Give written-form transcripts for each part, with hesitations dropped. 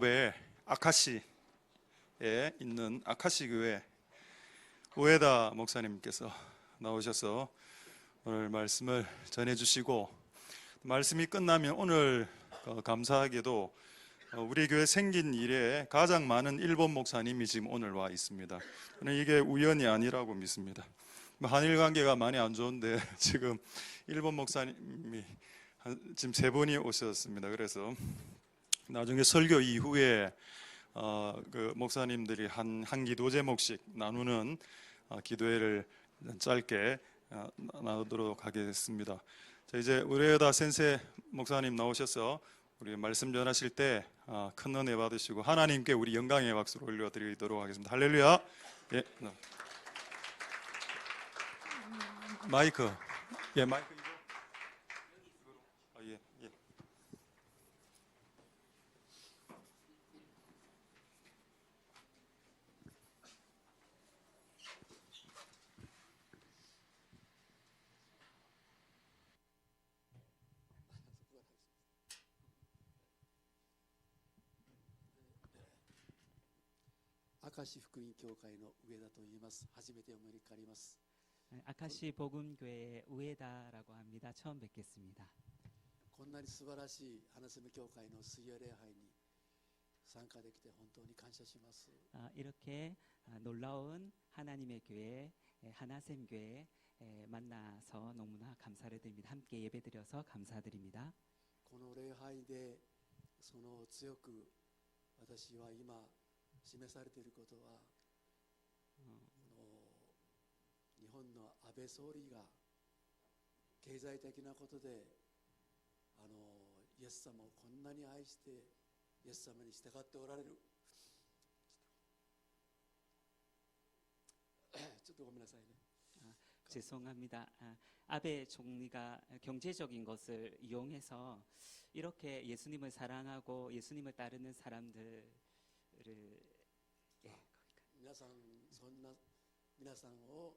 왜 아카시에 있는 아카시 교회 우에다 목사님께서 나오셔서 오늘 말씀을 전해주시고, 말씀이 끝나면 오늘 감사하게도 우리 교회 생긴 이래 가장 많은 일본 목사님이 지금 오늘 와 있습니다. 저는 이게 우연이 아니라고 믿습니다. 한일 관계가 많이 안 좋은데 지금 일본 목사님이 지금 3분이 오셨습니다. 그래서 나중에 설교 이후에 그 목사님들이 한 기도 제목씩 나누는 기도회를 짧게 나누도록 하겠습니다. 자, 이제 우레다 센세 목사님 나오셔서 우리 말씀 전하실 때 큰 은혜 받으시고 하나님께 우리 영광의 박수를 올려드리도록 하겠습니다. 할렐루야. 예, 마이크. 예, 마이크 이거. 예, 예. 아카시福音教会の上田と言います。初めてお目にかかります。 아카시 복음교회 우에다라고 합니다. 처음 뵙겠습니다. こんなに素晴らしい花セム教会の水曜礼拝に参加できて本当に感謝します。 이렇게 놀라운 하나님의 교회 하나샘교회 만나서 너무나 감사를 드립니다. 함께 예배드려서 감사드립니다. この礼拝でその強く私は今示されていることは、日本の安倍総理が経済的なことでイエス様をこんなに愛してイエス様に従っておられるちょっとごめんなさいね。 죄송합니다. 아베 총리가 경제적인 것을 이용해서 이렇게 예수님을 사랑하고 예수님을 따르는 사람들을 皆さん皆さんを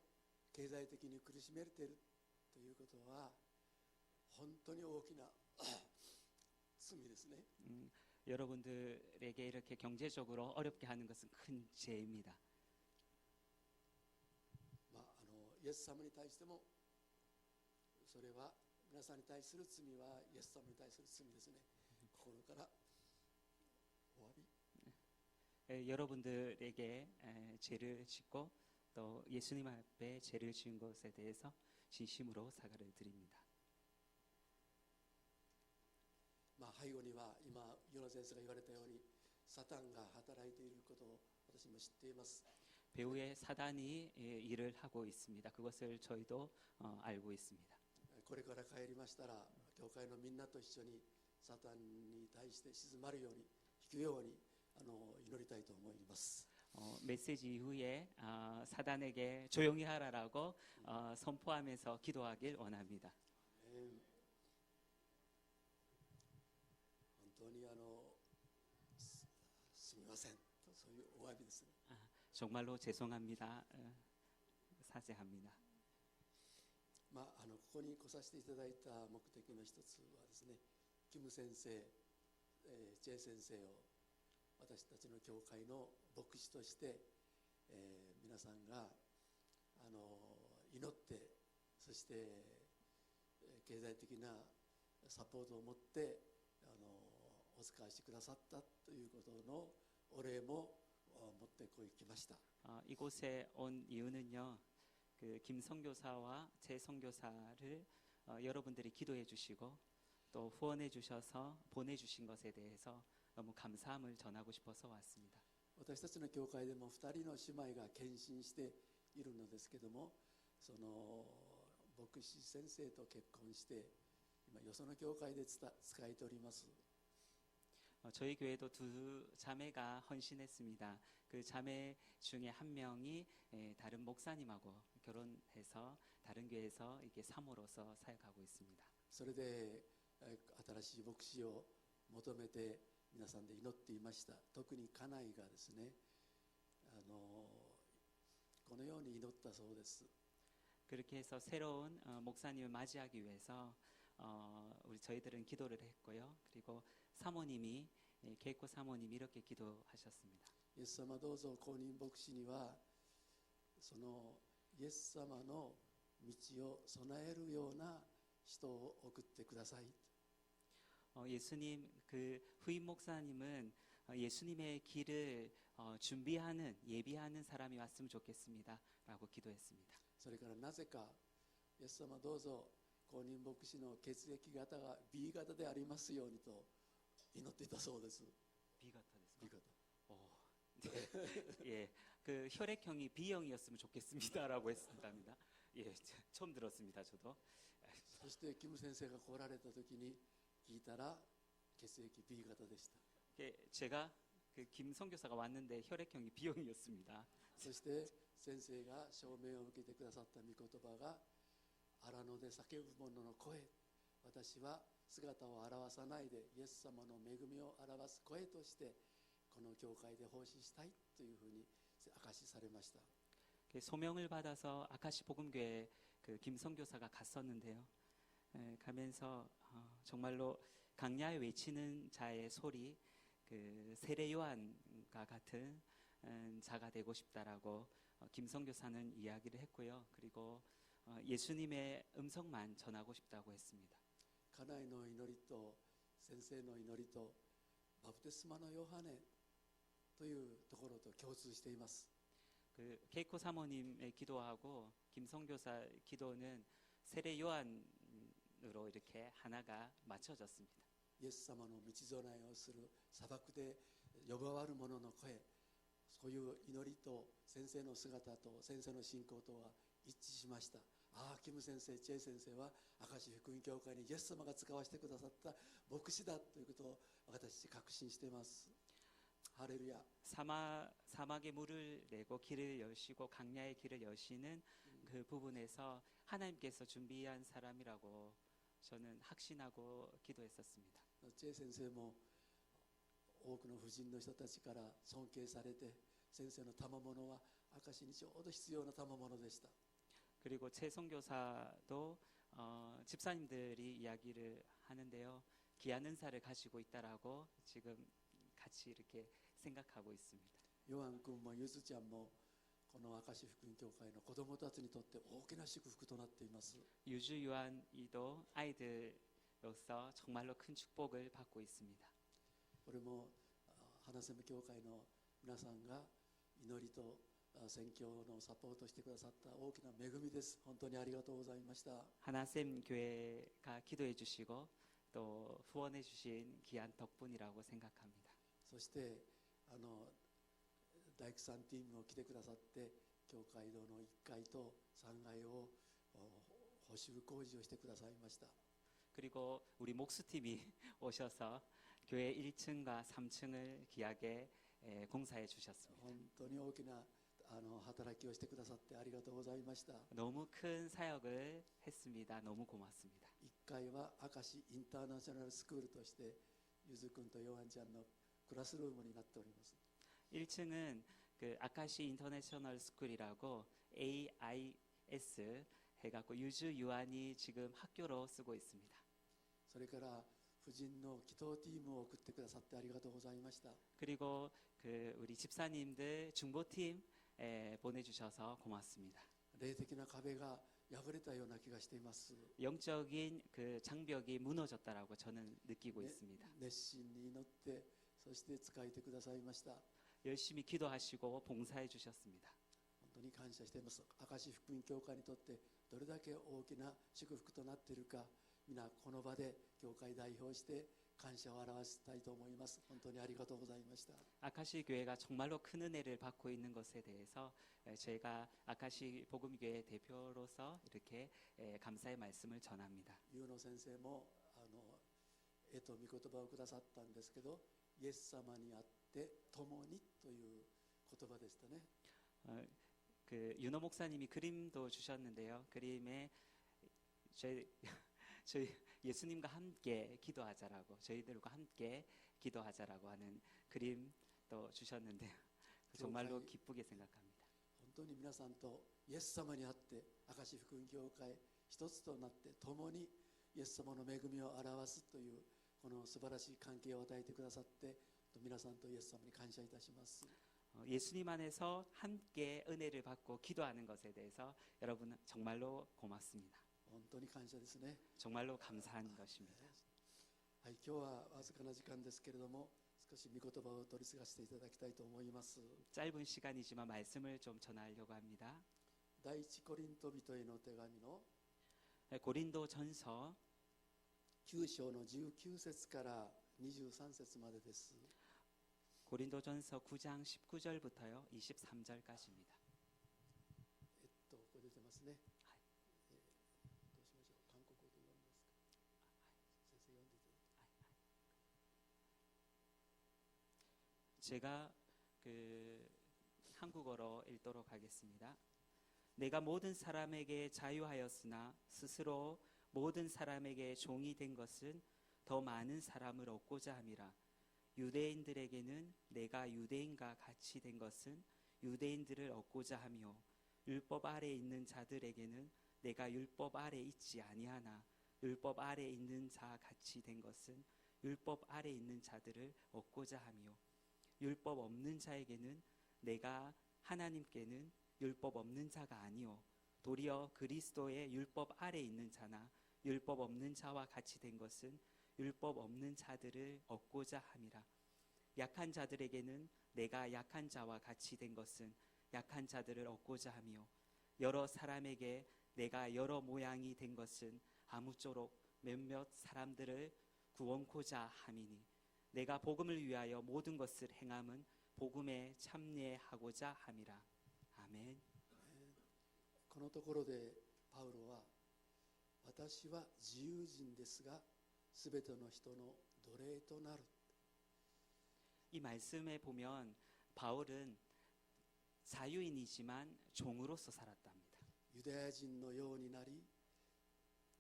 経済的に苦しめているということは本当に大きな罪ですね。 여러분들에게 이렇게 경제적으로 어렵게 하는 것은 큰 죄입니다. イエス様に対してもそれは皆さんに対する罪はイエス様に対する罪ですね。心からお詫び。 여러분들에게 죄를 짓고 또 예수님 앞에 죄를 지은 것에 대해서 진심으로 사과를 드립니다. 背後には今ヨナ先生が言われたようにサタンが働いていることを私も知っています。 배후에 사단이 일을 하고 있습니다. 그것을 저희도 알고 있습니다. これから帰りましたら教会のみんなと一緒にサタンに対して静まるように引くように祈りたいと思います。 메시지 이후에 사단에게 조용히 하라라고 선포하면서 기도하길 원합니다. 本当にすみませんとそういうお詫びです。 정말로 죄송합니다. 사죄합니다. ここに来させていただいた目的の一つはですね、キム先生、チェイ先生を私たちの教会の牧師として、皆さんが祈ってそして経済的なサポートを持ってお使いしてくださったということのお礼も持ってこいきました。 이곳에 온 이유는요, 김 선교사와 제 선교사를 여러분들이 기도해 주시고 또 후원해 주셔서 보내주신 것에 대해서 너무 감사함을 전하고 싶어서 왔습니다. 私たちの教会でも2人の姉妹が献身しているのですけども、その牧師先生と結婚して今よその教会で使えております。 저희 교회도 2 자매가 헌신했습니다. 그 자매 중에 한 명이 다른 목사님하고 결혼해서 다른 교회에서 이게 사모로서 사역하고 있습니다. それで新しい牧師を求めて皆さんで祈っていました。特に家内がですね、このように祈ったそうです。 그렇게 해서 새로운 목사님을 맞이하기 위해서 우리 저희들은 기도를 했고요. 그리고 사모님이 케이코 사모님 이렇게 기도하셨습니다. イエス様どうぞ公認牧師にはそのイエス様の道を備えるような人を送ってください。 예수님 그 후임 목사님은 예수님의 길을 준비하는 예비하는 사람이 왔으면 좋겠습니다라고 기도했습니다. それからなぜかイエス様どうぞ公認牧師の血液型が B 型でありますようにと祈っていたそうです。 B 같아ですか? B 型 예, 그 혈액형이 B형이었으면 좋겠습니다라고 했습니다. 예, 처음 들었습니다. 저도. そしてキム先生が来られた時に聞いたら血液 B 型でした。 제가 그 김선교사가 왔는데 혈액형이 B형이었습니다. そして先生が証明を受けてくださった御言葉が荒野で叫ぶ者の声、私は姿を現さないでイエス様の恵みを表す声としてこの教会で奉仕したいというふうに証しされました。 소명을 받아서 아카시 복음교회 그 김선교사가 갔었는데요. 가면서 정말로 강야에 외치는 자의 소리, 그 세례 요한과 같은 자가 되고 싶다라고 김선교사는 이야기를 했고요. 그리고 예수님의 음성만 전하고 싶다고 했습니다. 家内の祈りと先生の祈りとバプテスマのヨハネというところと共通しています。 그 케이코 사모님의 기도하고 김선교사 기도는 세례 요한으로 이렇게 하나가 맞춰졌습니다. イエス様の道備えをする砂漠で呼ばわる者の声、そういう祈りと先生の姿と先生の信仰とは一致しました。ああ、キム先生、チェイ先生は明石福音教会にイエス様が使わせてくださった牧師だということを私確信しています。ハレルヤ。 사막의 물을 내고 길을 여시고 강야의 길을 여시는 그 부분에서 하나님께서 준비한 사람이라고 저는 확신하고 기도했었습니다. チェイ先生も多くの婦人の人たちから尊敬されて、先生の賜物は明石にちょうど必要な賜物でした。 그리고 최선교사도 집사님들이 이야기를 하는데요. 귀한 은사를 가지고 있다라고 지금 같이 이렇게 생각하고 있습니다. ヨハン君もゆずちゃんもこの明石福音教会の子どもたちにとって大きな祝福となっています。 유주 유한이도 아이들로서 정말로 큰 축복을 받고 있습니다. これも花сем教会の皆さんが祈りと宣教のサポートしてくださった大きな恵みです。本当にありがとうございました。 하나쌤 교회가 기도해 주시고 또 후원해 주신 귀한 덕분이라고 생각합니다. そして大工さんチームも来てくださって教会堂の1階と3階を補修工事をしてくださいました。 그리고 우리 목수팀이 오셔서 교회 1층과 3층을 귀하게 공사해 주셨습니다. 本当に大きな働きをしてくださってありがとうございました。 너무 큰 사역을 했습니다. 너무 고맙습니다. 1階は明石インターナショナルスクールとしてゆずくんとヨハンちゃんのクラスルームになっております。 1층은 그 아카시 인터내셔널 스쿨이라고 AIS 해갖고 유주 유한이 지금 학교로 쓰고 있습니다. それから婦人の祈祷チームを送ってくださってありがとうございました。 그리고 그 우리 집사님들 중보팀 보내주셔서 고맙습니다. 霊的な壁が破れたような気がしています。 영적인 그 장벽이 무너졌다라고 저는 느끼고 있습니다. 熱心に祈ってそして仕えてくださいました。 열심히 기도하시고 봉사해 주셨습니다. 本当に感謝しています。明石福音教会にとってどれだけ大きな祝福となっているか、皆この場で教会代表して感謝を表したいと思います。本当にありがとうございました。 아카시 교회가 정말로 큰 은혜를 받고 있는 것에 대해서 제가 아카시 복음교회 대표로서 이렇게 감사의 말씀을 전합니다. ユーノ先生も絵と御言葉をくださったんですけど、イエス様にあって共にという言葉でしたね。 그 윤호 목사님이 그림도 주셨는데요. 그림에 저희 예수님과 함께 기도하자라고, 저희들과 함께 기도하자라고 하는 그림도 주셨는데요. 정말로 기쁘게 생각합니다. 本当に皆さんとイエス様にあって明石福音教会一つとなって共にイエス様の恵みを表すというこの素晴らしい関係を与えてくださって皆さんとイエス様に感謝いたします。 예수님 안에서 함께 은혜를 받고 기도하는 것에 대해서 여러분 정말로 고맙습니다. 本当に感謝ですね。 정말로 감사한 것입니다. はい、今日はわずかな時間ですけれども、少し御言葉を取り継がせていただきたいと思います。 짧은 시간이지만 말씀을 좀 전하려고 합니다. 第一コリント人への手紙の 고린도 전서 9章の19節から23節までです。 고린도 전서 9장 19절부터요 23절까지입니다. ここ出てますね。どうしましょう。韓国語で読みますか。先生読んでいただいて。 제가 그 한국어로 읽도록 하겠습니다. 내가 모든 사람에게 자유하였으나 스스로 모든 사람에게 종이 된 것은 더 많은 사람을 얻고자 함이라. 유대인들에게는 내가 유대인과 같이 된 것은 유대인들을 얻고자 하며 율법 아래 있는 자들에게는 내가 율법 아래 있지 아니하나 율법 아래 있는 자 같이 된 것은 율법 아래 있는 자들을 얻고자 하며 율법 없는 자에게는 내가 하나님께는 율법 없는 자가 아니요 도리어 그리스도의 율법 아래 있는 자나 율법 없는 자와 같이 된 것은 율법 없는 자들을 얻고자 함이라. 약한 자들에게는 내가 약한 자와 같이 된 것은 약한 자들을 얻고자 하며 여러 사람에게 내가 여러 모양이 된 것은 아무쪼록 몇몇 사람들을 구원코자 함이니 내가 복음을 위하여 모든 것을 행함은 복음에 참여하고자 함이라. 아멘. このところでパウロは、私は自由人ですがすべての人の奴隷となる。 이 말씀에 보면 바울은 자유인이지만 종으로서 살았답니다. ユダヤ人のようになり、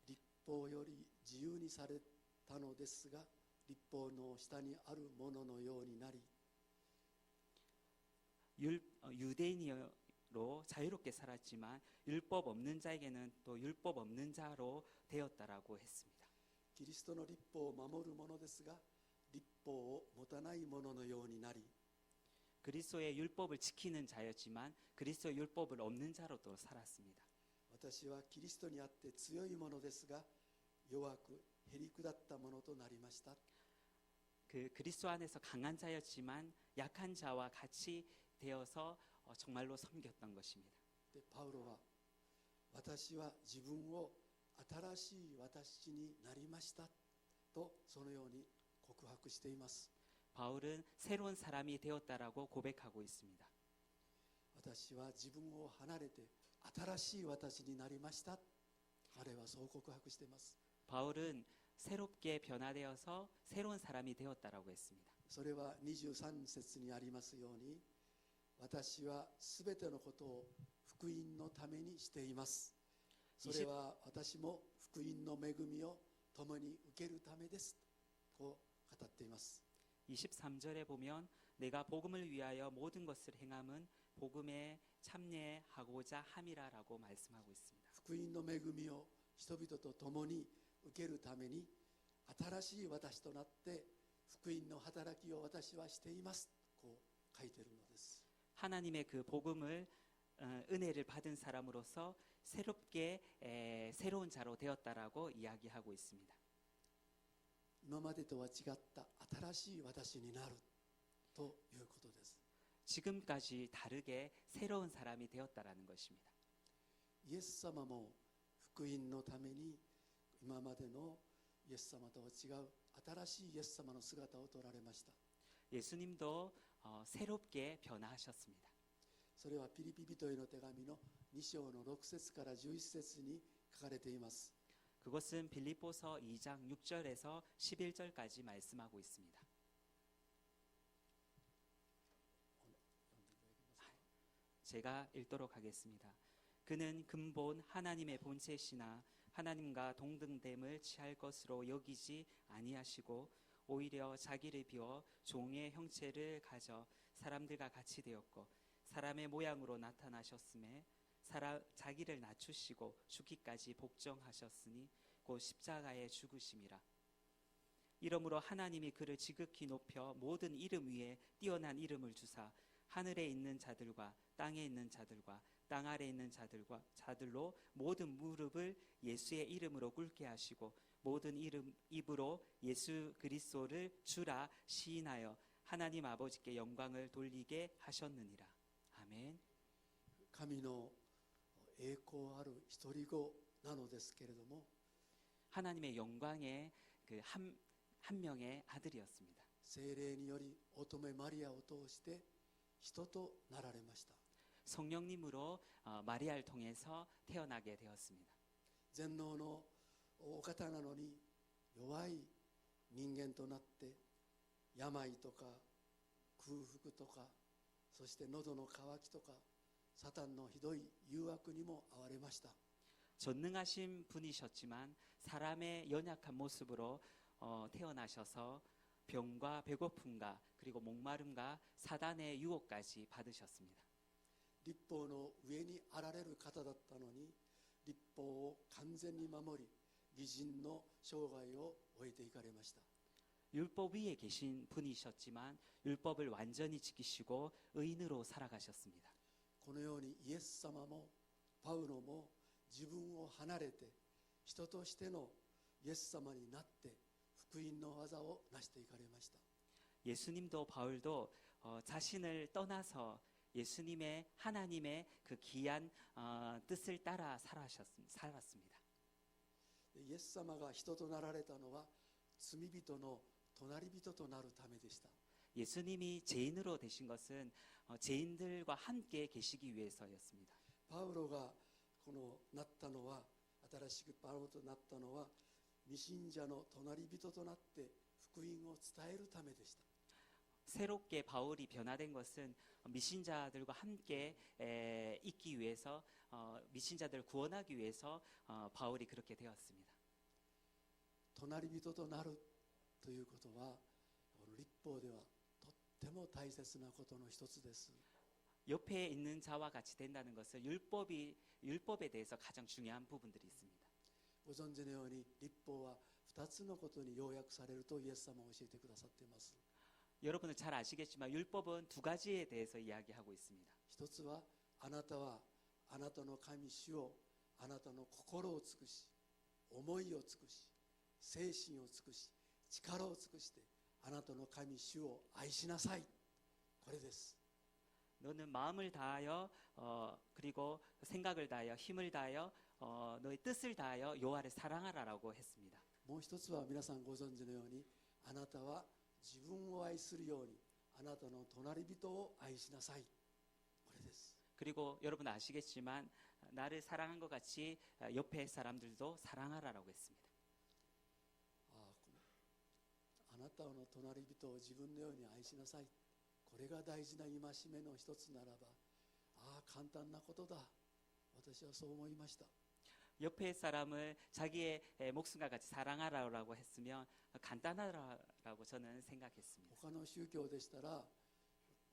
律法より自由にされたのですが、律法の下にあるもののようになり、 유대인으로 자유롭게 살았지만 율법 없는 자에게는 또 율법 없는 자로 되었다라고 했습니다. キリストの律法を守るものですが、律法を持たないもののようになり、 그리스도의 율법을 지키는 자였지만 그리스도의 율법을 없는 자로 또 살았습니다. 私はキリストにあって強いものですが、弱くへりくだったものとなりました。 그 그리스도 안에서 강한 자였지만 약한 자와 같이 되어서 정말로 섬겼던 것입니다. でパウロは、私は自分を新しい私になりましたとそのように告白しています。 바울은 새로운 사람이 되었다라고 고백하고 있습니다. 私は自分を離れて新しい私になりました。彼はそう告白しています。 바울은 새롭게 변화되어서 새로운 사람이 되었다라고 했습니다. それは23節にありますように、私はすべてのことを福音のためにしています。それは私も福音の恵みを共に受けるためです。こう語っています。 23절에 보면 내가 복음을 위하여 모든 것을 행함은 복음에 참여하고자 함이라라고 말씀하고 있습니다. 福音の恵みを人々と共に受けるために新しい私となって福音の働きを私はしています。こう書いているのです。 하나님의 그 복음을 은혜를 받은 사람으로서 새롭게 새로운 자로 되었다라고 이야기하고 있습니다. 今までとは違った新しい私になるということです。 지금까지 다르게 새로운 사람이 되었다라는 것입니다. イエス様も福音のために今までのイエス様とは違う新しいイエス様の姿を取られました。 예수님도 새롭게 변화하셨습니다. それはピリピ人への手紙の2章の6節から11節に書かれています。 그것은 빌립보서 2장 6절에서 11절까지 말씀하고 있습니다. 제가 읽도록 하겠습니다. 그는 근본 하나님의 본체시나 하나님과 동등됨을 취할 것으로 여기지 아니하시고 오히려 자기를 비워 종의 형체를 가져 사람들과 같이 되었고 사람의 모양으로 나타나셨음에 자기를 낮추시고 죽기까지 복종하셨으니 곧 십자가에 죽으심이라. 이러므로 하나님이 그를 지극히 높여 모든 이름 위에 뛰어난 이름을 주사 하늘에 있는 자들과 땅에 있는 자들과 땅 아래에 있는 자들로 모든 무릎을 예수의 이름으로 꿇게 하시고 모든 입으로 예수 그리스도를 주라 시인하여 하나님 아버지께 영광을 돌리게 하셨느니라. 아멘. 神の栄光ある一人子なのですけれども、 하나님의 영광의 그 한 명의 아들이었습니다. 聖霊により乙女マリアを通して人となられました。 성령님으로 마리아를 통해서 태어나게 되었습니다. 全能のお方なのに弱い人間となって病とか空腹とかそして喉の渇きとかサタンのひどい誘惑にも遭われました。 전능하신 분이셨지만 사람의 연약한 모습으로 태어나셔서 병과 배고픔과 그리고 목마름과 사단의 유혹까지 받으셨습니다. 律法の上にあられる方だったのに律法を完全に守り義人の生涯を終えていかれました。 율법 위에 계신 분이셨지만 율법을 완전히 지키시고 의인으로 살아가셨습니다. このようにイエス様もパウロも自分を離れて人としてのイエス様になって福音の技を成していかれました。 예수님도 바울도 자신을 떠나서 예수님의 하나님의 그 귀한 뜻을 따라 살았습니다. イエス様が人となられたのは罪人の隣人となるためでした。 예수님이 죄인으로 되신 것은 죄인들과 함께 계시기 위해서였습니다. パウロがこのなったのは新しくパウロとなったのは未信者の隣人となって福音を伝えるためでした。 새롭게 바울이 변화된 것은 미신자들과 함께 있기 위해서 미신자들을 구원하기 위해서 바울이 그렇게 되었습니다. 隣人となるということはこの律法ではとっても大切なことの一つです。 옆에 있는 자와 같이 된다는 것은 율법에 대해서 가장 중요한 부분들이 있습니다. ご存知のように律法は2つのことに要約されるとイエス様は教えてくださっています。 여러분은 잘 아시겠지만 율법은 두 가지에 대해서 이야기하고 있습니다. 一つはあなたはあなたの神主をあなたの心を尽くし思いを尽くし精神を尽くし力を尽くしてあなたの神主を愛しなさい。これです。 너는 마음을 다하여 그리고 생각을 다하여 힘을 다하여 너의 뜻을 다하여 여호와를 사랑하라라고 했습니다. もう一つは皆さんご存知のようにあなたは自分を愛するようにあなたの隣人を愛しなさい。これです。 그리고 여러분 아시겠지만 나를 사랑한 것 같이 옆에 사람들도 사랑하라라고 했습니다. あなたの隣人を自分のように愛しなさい。これが大事な戒めの一つならば簡単なことだ。私はそう思いました。 옆에 사람을 자기의 목숨과 같이 사랑하라고 했으면 간단하라고 저는 생각했습니다. 他の宗教でしたら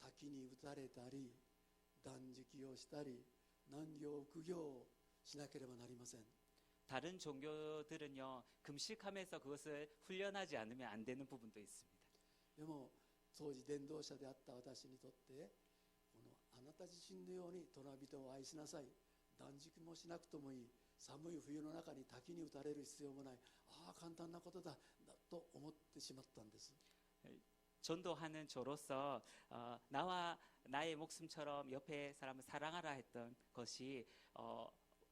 滝に打たれたり断食をしたり難行苦行をしなければなりません。 다른 종교들은요 금식하면서 그것을 훈련하지 않으면 안 되는 부분도 있습니다. でも当時伝道者であった私にとってこのあなた自身のように隣人を愛しなさい。断食もしなくともいい。寒い冬の中に滝に打たれる必要もない。簡単なことだと思ってしまったんです。 전도하는 저로서 나와 나의 목숨처럼 옆에 사람을 사랑하라 했던 것이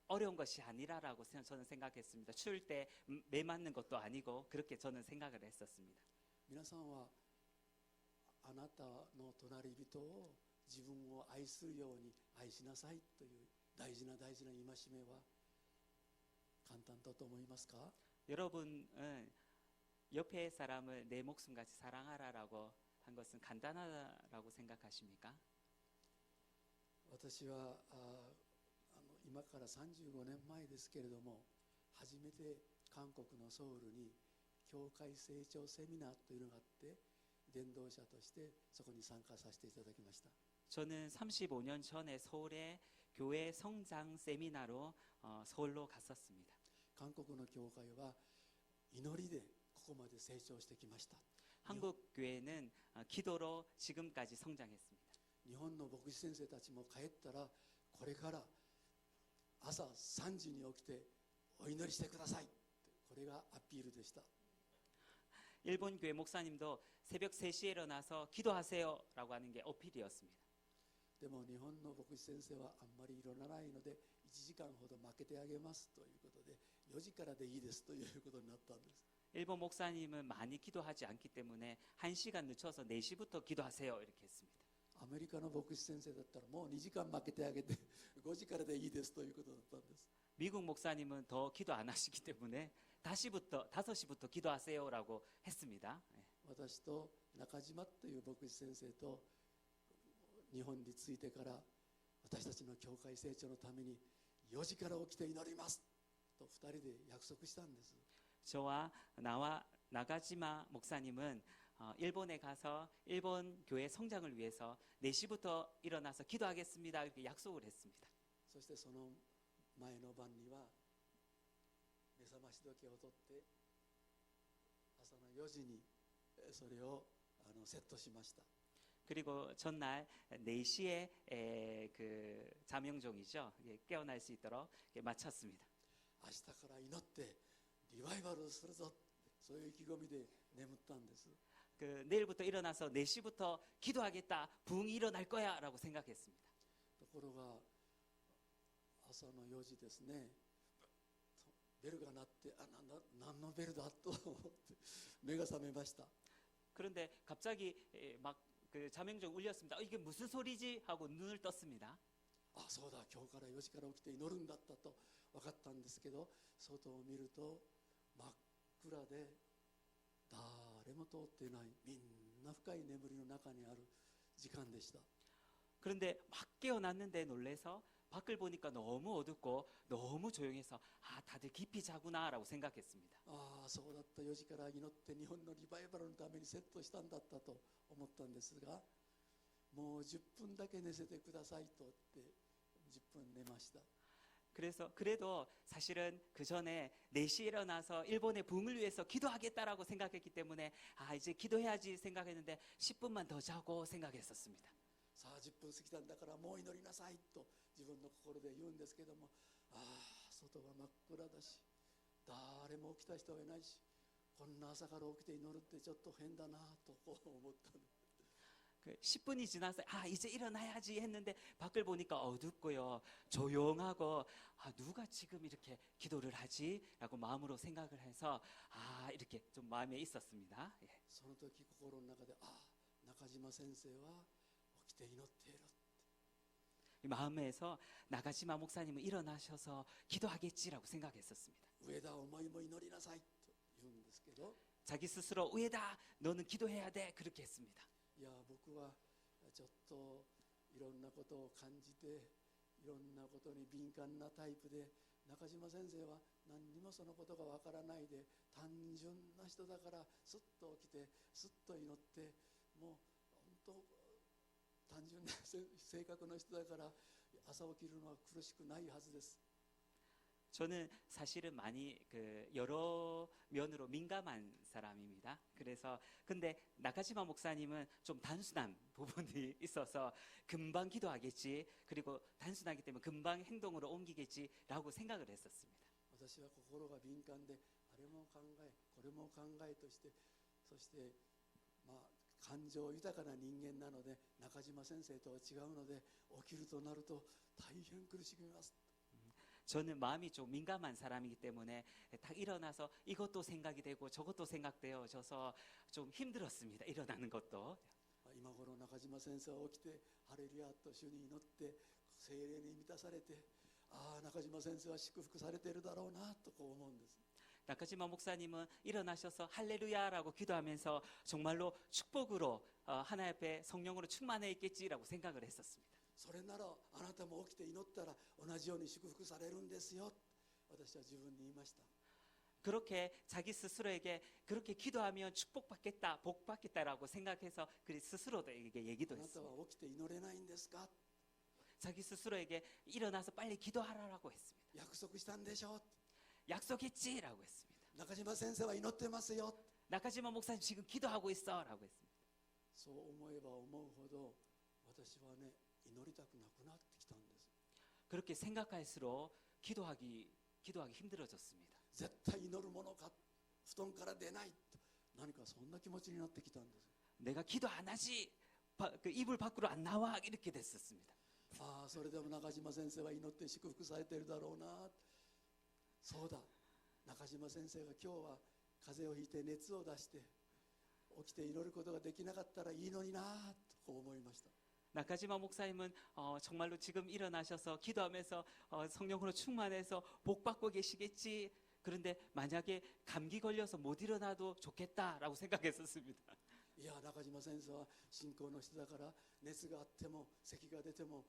어려운 것이 아니라라고 저는 생각했습니다. 추울 때 매 맞는 것도 아니고 그렇게 저는 생각을 했었습니다. 皆さんはあなたの隣人を自分を愛するように愛しなさいという大事な戒めは簡単だと思いますか？ 여러분은 옆에 사람을 내 목숨같이 사랑하라라고 한 것은 간단하다라고 생각하십니까? 私は今から35年前ですけれども初めて韓国のソウルに教会成長セミナーというのがあって伝道者としてそこに参加させていただきました。 저는 35년 전에 서울의 교회 성장 세미나로 서울로 갔었습니다. 韓国の教会は祈りでこまで成長してきました。 한국 교회는 기도로 지금까지 성장했습니다. 日本の牧師先生たちも帰ったらこれから朝3時に起きてお祈りしてください、これがアピールでした。 일본 교회 목사님도 새벽 3시에 일어나서 기도하세요라고 하는 게 어필이었습니다. でも日本の牧師先生はあんまり일어나ないので1時間ほど負けてあげますということで4時からでいいですということになったんです。 일본 목사님은 많이 기도하지 않기 때문에 1시간 늦춰서 4시부터 기도하세요 이렇게 했습니다. アメリカの牧師先生だったらもう2時間負けてあげて5時からでいいですということだったんです。 미국 목사님은 더 기도 안 하시기 때문에 5시부터 기도하세요라고 했습니다. 私と中島という牧師先生と日本に着いてから私たちの教会成長のために4時から起きて祈りますと2人で約束したんです。 저와 나가지마 목사님은 일본에 가서 일본 교회 성장을 위해서 4시부터 일어나서 기도하겠습니다 이렇게 약속을 했습니다. そしてその前の晩には目覚まし時計を取って朝の4時にそれをセットしました。 그리고 전날 4시에 그 자명종이죠. 깨어날 수 있도록 마쳤습니다. 明日から祈ってリバイバルをするぞ、そういう意気込みで眠ったんです。 그 내일부터 일어나서 4시부터 기도하겠다. 부흥이 일어날 거야라고 생각했습니다. ところが朝の4時ですね、ベルが鳴って何のベルだと思って目が覚めました。 그런데 갑자기 막 그 자명종 울렸습니다. 이게 무슨 소리지 하고 눈을 떴습니다. あ、そうだ、今日から4時から起きて祈るんだったと分かったんですけど、外を見ると真っ暗で誰も通っていない、みんな深い眠りの中にある時間でした。 그런데 막 깨어났는데 놀래서 밖을 보니까 너무 어둡고 너무 조용해서 다들 깊이 자구나라고 생각했습니다. ああ、そうだった、4時から祈って日本のリバイバルのためにセットしたんだったと思ったんですが、もう10分だけ寝せてくださいと言って10分寝ました。 그래도 사실은 그 전에 4시에 일어나서 일본의 부흥을 위해서 기도하겠다라고 생각했기 때문에 이제 기도해야지 생각했는데 10분만 더 자고 생각했었습니다. さあ10分過ぎたんだからもう祈りなさいと自分の心で言うんですけども、外は真っ暗だし誰も起きた人はいないし、こんな朝から起きて祈るってちょっと変だなと思ったんです。 그 10분이 지나서 이제 일어나야지 했는데 밖을 보니까 어둡고요 조용하고 누가 지금 이렇게 기도를 하지라고 마음으로 생각을 해서 이렇게 좀 마음에 있었습니다. 예. その時心の中で中島先生は起きて祈っている。 이 마음에서 나가시마 목사님은 일어나셔서 기도하겠지라고 생각했었습니다. 上田お前も祈りなさいと言うんですけど、 자기 스스로 우에다 너는 기도해야 돼 그렇게 했습니다. いや僕はちょっといろんなことを感じていろんなことに敏感なタイプで、中島先生は何にもそのことがわからないで単純な人だからすっと起きてすっと祈って、もう本当単純な性格の人だから朝起きるのは苦しくないはずです。 저는 사실은 많이 여러 면으로 민감한 사람입니다. 그래서 근데 나가시마 목사님은 좀 단순한 부분이 있어서 금방 기도하겠지, 그리고 단순하기 때문에 금방 행동으로 옮기겠지라고 생각을 했었습니다. 私は心が敏感であれも考えこれも考えとして、そして感情豊かな人間なので中島先生とは違うので起きるとなると大変苦しみます。 저는 마음이 좀 민감한 사람이기 때문에 딱 일어나서 이것도 생각이 되고 저것도 생각되어져서 좀 힘들었습니다. 일어나는 것도. 今頃中島先生は起きてハレルヤと主に祈って聖霊に満たされて、中島先生は祝福されているだろうなとこう思うんです。 나가시마 목사님은 일어나셔서 할렐루야라고 기도하면서 정말로 축복으로 하나님 앞에 성령으로 충만해 있겠지라고 생각을 했었습니다. それならあなたも起きて祈ったら同じように祝福されるんですよ、私は自分に言いました。 그렇게 자기 스스로에게 그렇게 기도하면 축복받겠다, 복받겠다라고 생각해서 그 스스로도 얘기도 あなた 했습니다. は起きて祈れないんですか、 자기 스스로에게 일어나서 빨리 기도하라고 했습니다. 約束したんでしょ、 약속했지라고 했습니다. 中島先生は祈ってますよ、 나카지마 목사님 지금 기도하고 있어라고 했습니다. そう思えば思うほど私はね祈りたくなくなってきたんです。 그렇게 생각할수록 기도하기 힘들어졌습니다. 絶対祈るものか布団から出ないと何かそんな気持ちになってきたんです。 내가 기도 안 하지 그 이불 밖으로 안 나와 이렇게 됐었습니다. ああそれでも中島先生は祈って祝福されているだろうな。そうだ中島先生が今日は風邪をひいて熱を出して起きて祈ることができなかったらいいのになとこう思いました。 나카지마 목사님은 정말로 지금 일어나셔서 기도하면서 성령으로 충만해서 복 받고 계시겠지. 그런데 만약에 감기 걸려서 못 일어나도 좋겠다라고 생각했었습니다. いや中島先生は信仰の人だから熱があっても咳が出ても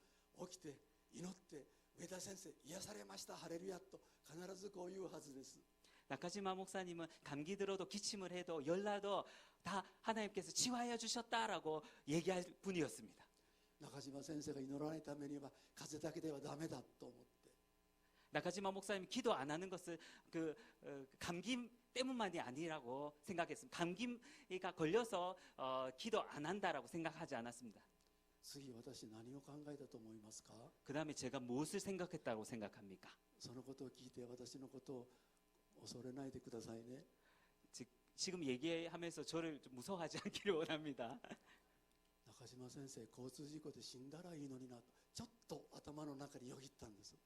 起きて祈って上田先生癒されましたハレルヤと必ずこう言うはずです。 나카지마 목사님은 감기 들어도 기침을 해도 열나도 다 하나님께서 치유하여 주셨다라고 얘기할 분이었습니다. 中島先生が祈らないためには風邪だけではダメだと思って 나카지마 목사님이 기도 안 하는 것은 감기 때문만이 아니라고 생각했습니다. 감기가 걸려서 기도 안 한다라고 생각하지 않았습니다. 次私何を考えたと思いますか。 그 다음에 제가 무엇을 생각했다고 생각합니까? そのことを聞いて私のことを恐れないでくださいね。 지금 얘기하면서 저를 좀 무서워하지 않기를 원합니다. 中島先生交通事故で死んだらいいのになとちょっと頭の中によぎったんです。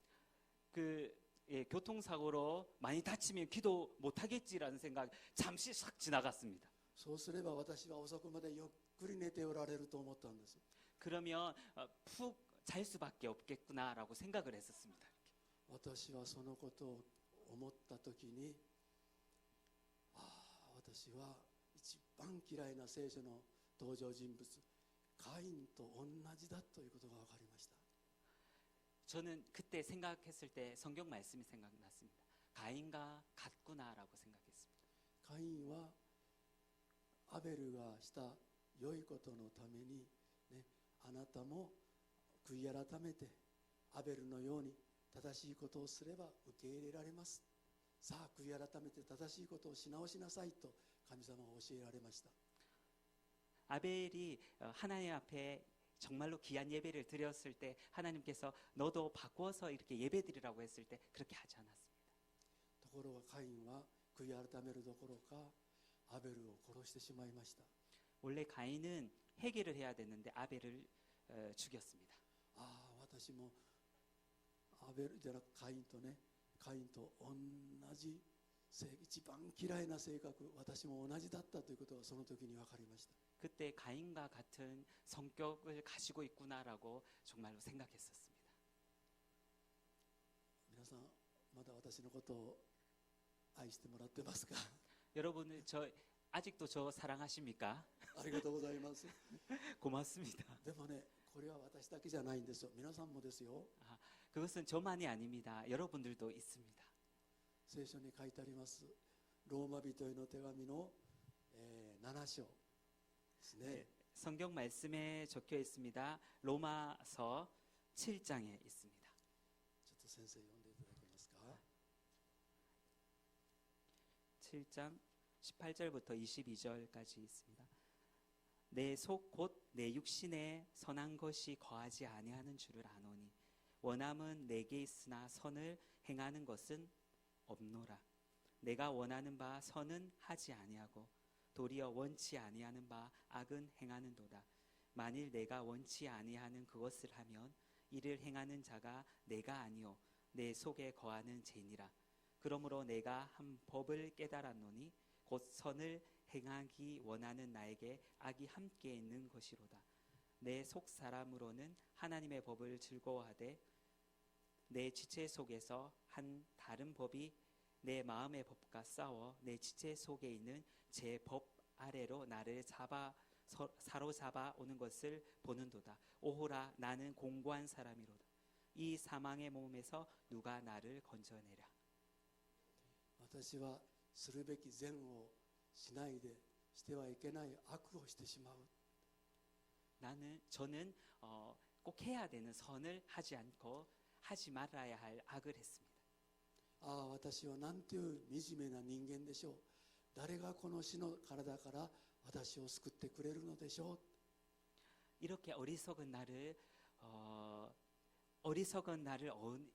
교통사고로 많이 다치면 기도 못하겠지라는 생각 잠시 싹 지나갔습니다. そうすれば私は遅くまでゆっくり寝ておられると思ったんです。 그러면 푹 잘 수밖에 없겠구나라고 생각을 했었습니다. 私はそのことを思った時に私は一番嫌いな聖書の登場人物カインと同じだということが分かりました。 저는 그때 생각했을 때 성경 말씀이 생각났습니다. 가인과 같구나라고 생각했습니다. カインはアベルがした良いことのために、ね、あなたも悔い改めてアベルのように正しいことをすれば受け入れられます。さあ悔い改めて正しいことをし直しなさいと神様は教えられました。 아벨이 하나님 앞에 정말로 귀한 예배를 드렸을 때 하나님께서 너도 바꾸어서 이렇게 예배드리라고 했을 때 그렇게 하지 않았습니다. ところがカインは悔い改めるどころかアベルを殺してしまいました。 원래 가인은 해결을 해야 되는데 아벨을 죽였습니다. 私もアベルじゃなくカインとねカインと同じ一番嫌いな性格私も同じだったということがその時に分かりました。 그때 가인과 같은 성격을 가지고 있구나라고 정말로 생각했었습니다. 皆さんまだ私のことを愛してもらってますか。 여러분 아직도 저 사랑하십니까? ありがとうございます。 고맙습니다. でもねこれは私だけじゃないんですよ。皆さんもですよ。 그것은 저만이 아닙니다. 여러분들도 있습니다. 聖書に書いてありますローマ人への手紙の、7章ですね。 성경 말씀에 적혀 있습니다. 로마서 7장에 있습니다. ちょっと先生読んでいただけますか。 7장 18절부터 22절까지 있습니다. 내 속 곧 내 육신에 선한 것이 거하지 아니하는 줄을 아노니 원함은 내게 있으나 선을 행하는 것은 없노라. 내가 원하는 바 선은 하지 아니하고 도리어 원치 아니하는 바 악은 행하는도다. 만일 내가 원치 아니하는 그것을 하면 이를 행하는 자가 내가 아니요 내 속에 거하는 죄니라. 그러므로 내가 한 법을 깨달았노니 곧 선을 행하기 원하는 나에게 악이 함께 있는 것이로다. 내 속 사람으로는 하나님의 법을 즐거워하되 내 지체 속에서 한 다른 법이 내 마음의 법과 싸워 내 지체 속에 있는 제 법 아래로 나를 사로잡아 오는 것을 보는도다. 오호라 나는 공고한 사람이로다. 이 사망의 몸에서 누가 나를 건져내랴. 私はするべき善をしないでしてはいけない悪をしてしまう。 저는 꼭 해야 되는 선을 하지 않고 하지 말아야 할 악을 했습니다. 私はなんていう惨めな人間でしょう。誰がこの死の体から私を救ってくれるのでしょう。 이렇게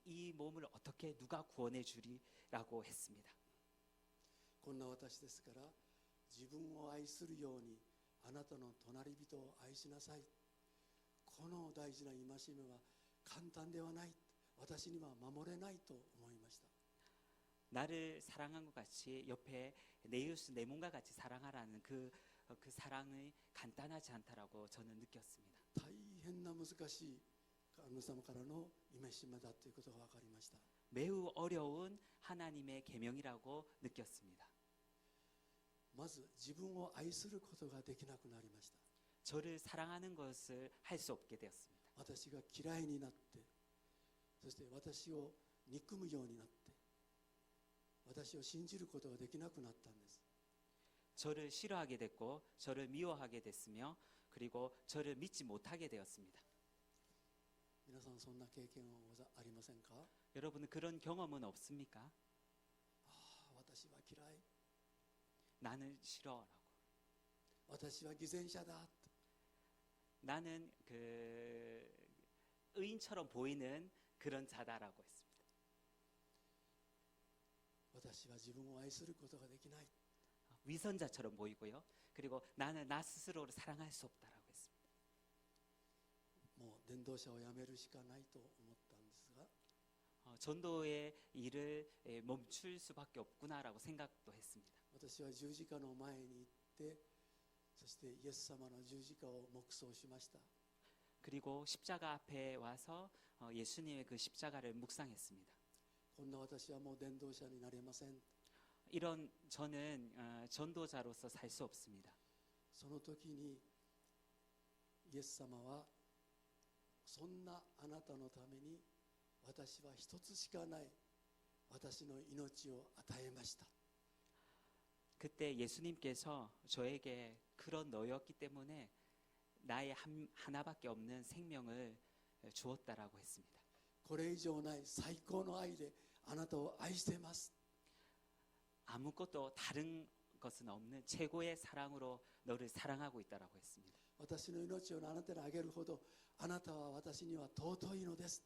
이 몸을 어떻게 누가 구원해 주리라고 했습니다. こんな私ですから、自分を愛するようにあなたの隣人を愛しなさい。この大事な戒めは簡単ではない。私には守れないと思いました。 나를 사랑한 것 같이 옆에 내 이웃을 내 몸과 같이 사랑하라는 그 사랑이 간단하지 않다라고 저는 느꼈습니다. 大変な難しい神様からの戒めだということが分かりました。 매우 어려운 하나님의 계명이라고 느꼈습니다. まず自分を愛することができなくなりました。 저를 사랑하는 것을 할 수 없게 되었습니다. 私が嫌いになって、そして私を憎むようになって、私を信じることができなくなったんです。 저를 싫어하게 됐고 저를 미워하게 됐으며 그리고 저를 믿지 못하게 되었습니다. 皆さんそんな経験はありませんか？ 여러분은 그런 경험은 없습니까? ああ、私は嫌い。 나는 싫어라고. 私は偽善者だ。 나는 그 의인처럼 보이는 그런 자다라고 했습니다. 私は自分を愛することができない。 위선자처럼 보이고요. 그리고 나는 나 스스로를 사랑할 수 없다라고 했습니다. もう伝道者を辞めるしかないと思ったんですが、 전도의 일을 멈출 수밖에 없구나라고 생각도 했습니다. 私は十字架の前に行って、そしてイエス様の十字架を黙想しました。 그리고 십자가 앞에 와서 예수님의 그 십자가를 묵상했습니다. こんな私はもう伝道者になれません。 이런 저는 전도자로서 살 수 없습니다. その時にイエス様はそんなあなたのために私は一つしかない私の命を与えました。 그때 예수님께서 저에게 그런 너였기 때문에 나의 하나밖에 없는 생명을 주었다라고 했습니다. これ以上ない最高の愛であなたを愛しています。 아무것도 다른 것은 없는 최고의 사랑으로 너를 사랑하고 있다라고 했습니다. 私の命をあなたにあげるほどあなたは私には尊いのです。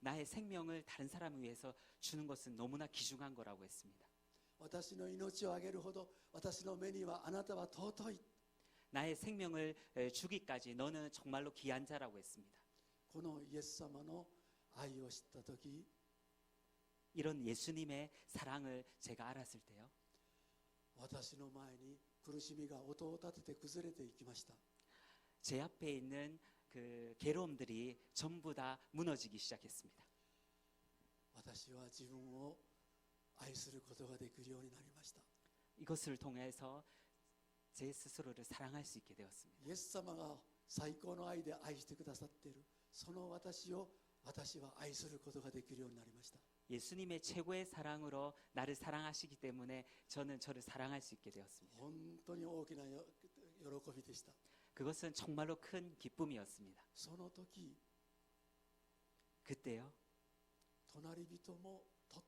나의 생명을 다른 사람을 위해서 주는 것은 너무나 귀중한 거라고 했습니다. 私の命をあげるほど私の目にはあなたは尊い。 나의 생명을 주기까지 너는 정말로 귀한 자라고 했습니다. このイエス様の愛を知った時、 이런 예수님의 사랑을 제가 알았을 때요. 私の前に苦しみが音を立てて崩れていきました。 제 앞에 있는 그 괴로움들이 전부 다 무너지기 시작했습니다. 私は自分を愛することができるようになりました。 이것을 통해서 제 스스로를 사랑할 수 있게 되었습니다. イエス様が最高の愛で愛してくださっているその私を私は愛することができるようになりました。 예수님의 최고의 사랑으로 나를 사랑하시기 때문에 저는 저를 사랑할 수 있게 되었습니다. 本当に大きな喜びでした。 그것은 정말로 큰 기쁨이었습니다. その時 그때요. 隣人もとっ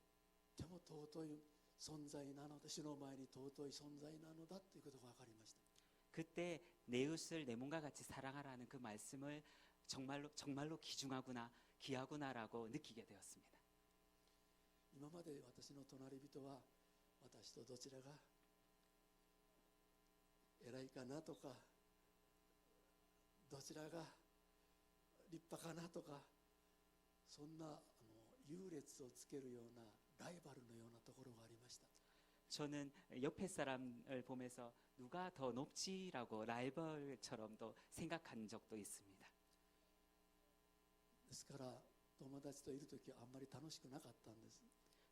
ても尊い存在なので、主の前に尊い存在なのだということが分かりました。 그때 내 이웃을 내 몸과 같이 사랑하라는 그 말씀을 정말로 귀중하구나, 귀하구나라고 느끼게 되었습니다. 今まで私の隣人は私とどちらが偉いかなとか、どちらが立派かなとか、そんな優劣をつけるようなライバルのようなところがありました。 저는 옆에 사람을 보면서 누가 더 높지라고 라이벌처럼도 생각한 적도 있습니다. ですから友達といるときはあんまり楽しくなかったんです。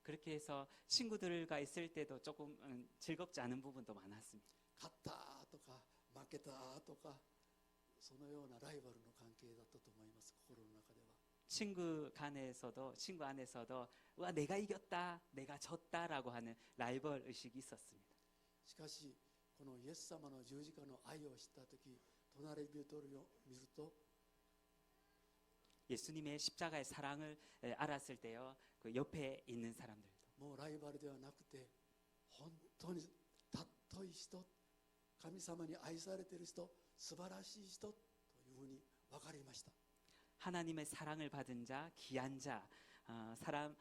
그렇게 해서 친구들과 있을 때도 조금 즐겁지 않은 부분도 많았습니다. 勝ったとか負けたとか、そのようなライバルの関係だったと思います。心の中では。 친구 안에서도 와 내가 이겼다, 내가 졌다라고 하는 라이벌 의식이 있었습니다. しかしこのイエス様の十字架の愛を知ったとき、隣人を見ると 예수님의 십자가의 사랑을 알았을 때요, 그 옆에 있는 사람들도 もうライバルではなくて本当に尊い人、神様に愛されている人、素晴らしい人というふうに分かりました。 하나님의 사랑을 받은 자, 귀한 자,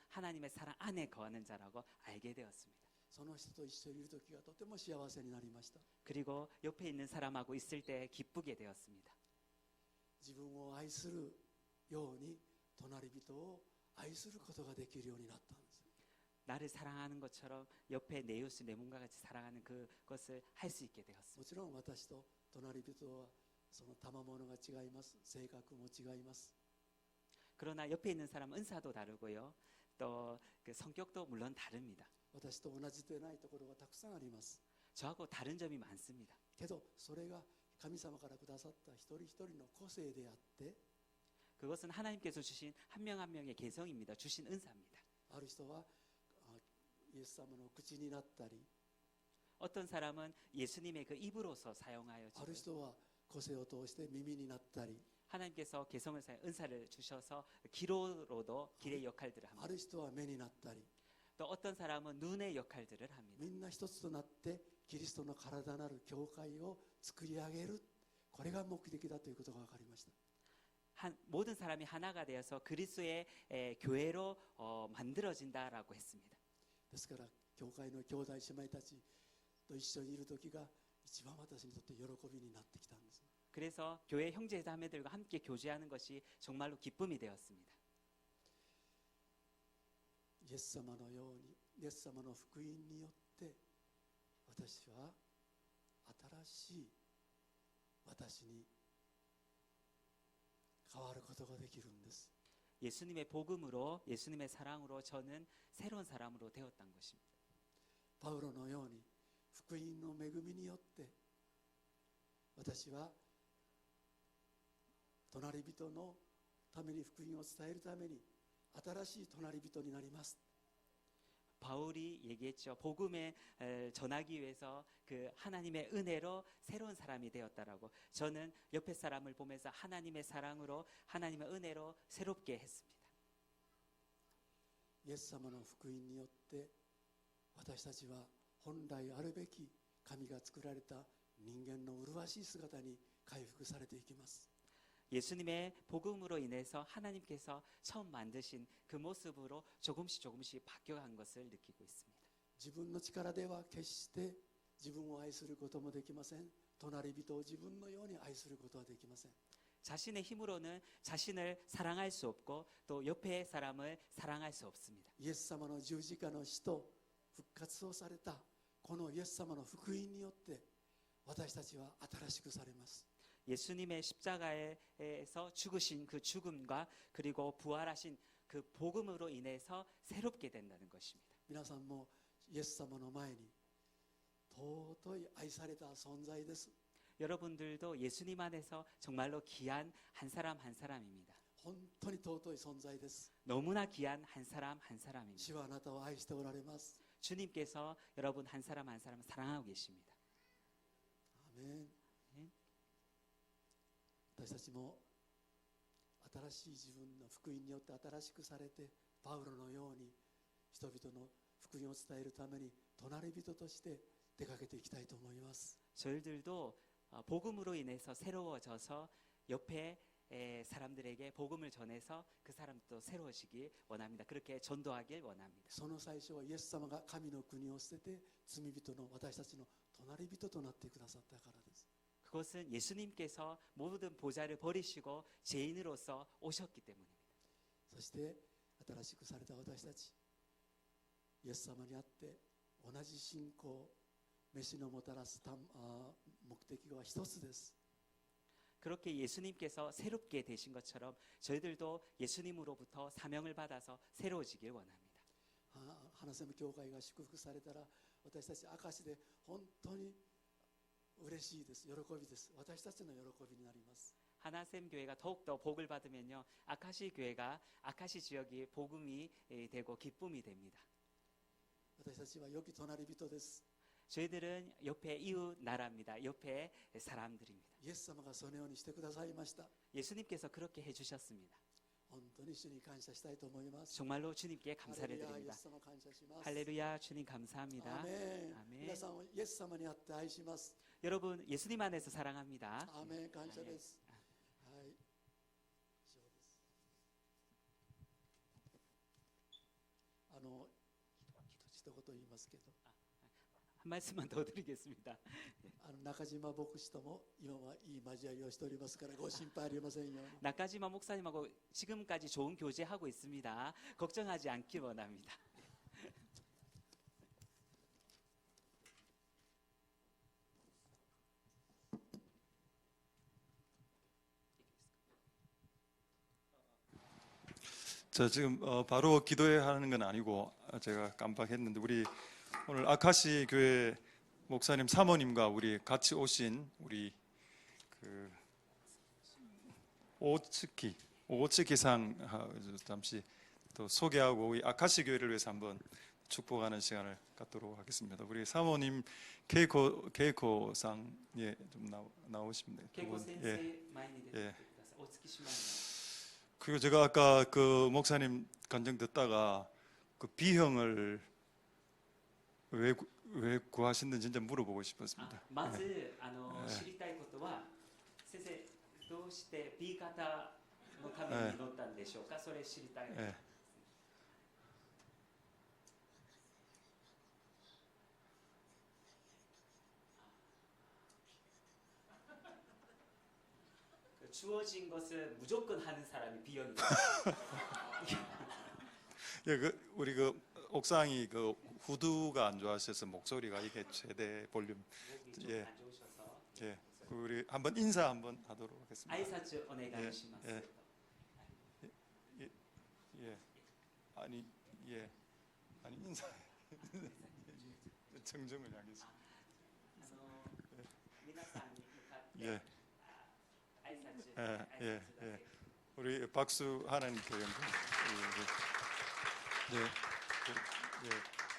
하나님의 사랑 안에 거하는 자라고 알게 되었습니다. その人と一緒にいる時がとても幸せになりました。 그리고 옆에 있는 사람하고 있을 때 기쁘게 되었습니다. 自分を愛するように隣人を愛することができるようになったんです。 나를 사랑하는 것처럼 옆에 내 이웃을 내 몸과 같이 사랑하는 그것을 할 수 있게 も 되었습니다. ちろん私と隣人はその賜物が違います。性格も違います。 그러나 옆에 있는 사람은 은사도 다르고요. 또 그 성격도 물론 다릅니다. 私と同じでないところがたくさんあります。 저하고 다른 점이 많습니다. けどそれが神様からくださった一人一人の個性であって、 그것은 하나님께서 주신 한 명 한 명의 개성입니다. 주신 은사입니다. ある人はイエス様の口になったり、 어떤 사람은 예수님의 그 입으로서 사용하여 ある人は個性を通して耳になったり、 하나님께서 개성을 사용 은사를 주셔서 기로로도 길의 역할들을 あ 합니다. る人は目になったり、 또 어떤 사람은 눈의 역할들을 합니다. みんな一つとなってキリストの体なる教会を作り上げる、これが目的だということが分かりました。 모든 사람이 하나가 되어서 그리스도의 교회로 만들어진다라고 했습니다. ですから教会の兄弟姉妹たちと一緒にいる時が一番私にとって喜びになってきたんです。 그래서 교회 형제자매들과 함께 교제하는 것이 정말로 기쁨이 되었습니다. イエス様のように、イエス様の福音によって私は新しい私に変わることができるんです。 예수님의 복음으로 예수님의 사랑으로 저는 새로운 사람으로 되었던 것입니다. パウロのように福音の恵みによって私は隣人のために福音を伝えるために新しい隣人になります。 바울이 얘기했죠. 복음에 전하기 위해서 그 하나님의 은혜로 새로운 사람이 되었다라고. 저는 옆에 사람을 보면서 하나님의 사랑으로 하나님의 은혜로 새롭게 했습니다. イエス様の福音によって私たちは本来あるべき神が作られた人間の麗しい姿に回復されていきます。 예수님의 복음으로 인해서 하나님께서 처음 만드신 그 모습으로 조금씩 바뀌어간 것을 느끼고 있습니다. 自分の力では決して自分を愛することもできません。隣人を自分のように愛することはできません。 자신의 힘으로는 자신을 사랑할 수 없고 또 옆에 사람을 사랑할 수 없습니다. イエス様の十字架の死と復活をされたこのイエス様の福音によって私たちは新しくされます。 예수님의 십자가에서 죽으신 그 죽음과 그리고 부활하신 그 복음으로 인해서 새롭게 된다는 것입니다. 皆さんもイエス様の前に尊い愛された存在です。 여러분들도 예수님 안에서 정말로 귀한 한 사람 한 사람입니다. 本当に尊い存在です。 너무나 귀한 한 사람 한 사람입니다. 主はあなたを愛しておられます。 주님께서 여러분 한 사람 한 사람 사랑하고 계십니다. アーメン。私たちも新しい自分の福音によって新しくされてパウロのように人々の福音を伝えるために隣人として出かけていきたいと思います。 저희들도 복음으로 인해서 새로워져서 옆에 사람들에게 복음을 전해서 그 사람도 새로워지길 원합니다. 그렇게 전도하길 원합니다. その最初はイエス様が神の国を捨てて罪人の私たちの隣人となってくださったからです。 그것은 예수님께서 모든 보좌를 버리시고 죄인으로서 오셨기 때문입니다. そして新しくされた私たちイエス様にあって同じ信仰飯のもたらす目的は一つです。 그렇게 예수님께서 새롭게 되신 것처럼 저희들도 예수님으로부터 사명을 받아서 새로워지길 원합니다. 花セム教会が祝福されたら私たち証で本当に嬉しいです。喜びです。私たちの喜びになります。 하나샘 교회가 더욱더 복을 받으면요 아카시 교회가 아카시 지역이 복음이 되고 기쁨이 됩니다. 私たちは良き隣人です。 저희들은 옆에 이웃 나라입니다. 옆에 사람들입니다. イエス様がそのようにしてくださいました。 예수님께서 그렇게 해주셨습니다. 本当に主に感謝したいと思います。 정말로 주님께 ハレ 감사를 ルヤ、イエ 드립니다. ス様感謝します。 할렐루야, 주님 감사합니다. アメン。 아멘. 皆さんをイエス様にあって愛します。 여러분, 예수님 안에서 사랑합니다. アーメン、感謝です。はい。以上です。一言言いますけど、 한 말씀만 더 드리겠습니다. 中島牧師とも今はいい交わりをしておりますからご心配ありませんように。 나까지마 목사님하고 지금까지 좋은 교제하고 있습니다. 걱정하지 않길 원합니다. 자, 지금 바로 기도해야 하는 건 아니고 제가 깜빡했는데 우리 오늘 아카시 교회 목사님 사모님과 우리 같이 오신 우리 그 오츠키상 잠시 또 소개하고 우리 아카시 교회를 위해서 한번 축복하는 시간을 갖도록 하겠습니다. 우리 사모님 케이코상 좀 나오시면 돼요. 케이코 센세 많이 예. 오츠키시마요. 그리고 제가 아까 그 목사님 간증 듣다가 그 비형을 왜 구하셨는지 진짜 물어보고 싶었습니다. まず知りたいことは先生どうして B 型のために祈ったんでしょうか。それ知りたい。 예. 주어진 것을 무조건 하는 사람이 B형이다. 예, 우리 그 옥상이 그 후두가 안 좋아하셔서 목소리가 이게 최대 볼륨. 예. 예. 안 좋으셔서. 예. 우리 한번 인사 한번 하도록 하겠습니다. 아이사츠 오네가이시마스. 예. 예. 아니 예. 아니 인사. 정정을 향해서. 皆さんに向かって 예. 아이사츠. 예. 예. 예. 우리 박수 하나님 교회 예. 예.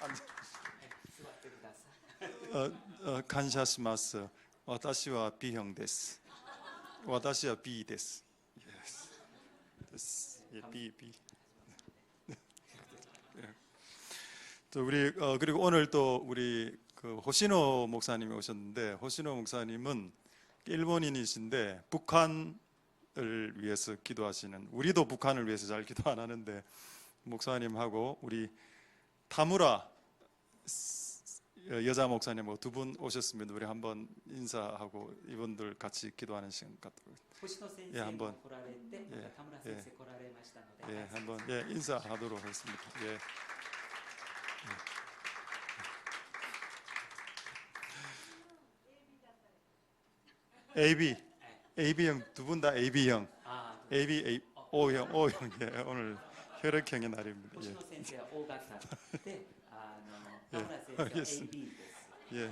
앉아. 座ってください。 간샤시마스. 私は B형 です. 私は B です. Yes. 됐어. 예, B. 예. 또 우리 그리고 오늘 또 우리 그 호시노 목사님이 오셨는데 호시노 목사님은 일본인이신데 북한을 위해서 기도하시는 우리도 북한을 위해서 잘 기도 안 하는데 목사님하고 우리 타무라 여자 목사님하고 두 분 오셨습니다. 우리 한번 인사하고 이분들 같이 기도하는 시간 갖도록. 호시노 예, 한번. 선생님 来られて、 예, 田村先生来られましたので、 예, 한번 예, 인사하도록 하겠습니다. 예. AB형 두 분 다 AB형, 아, O형 예, 오늘 혈액형의 날입니다. 예. 星野先生は O 型で、田村先生は 알겠습니다. AB です。 예.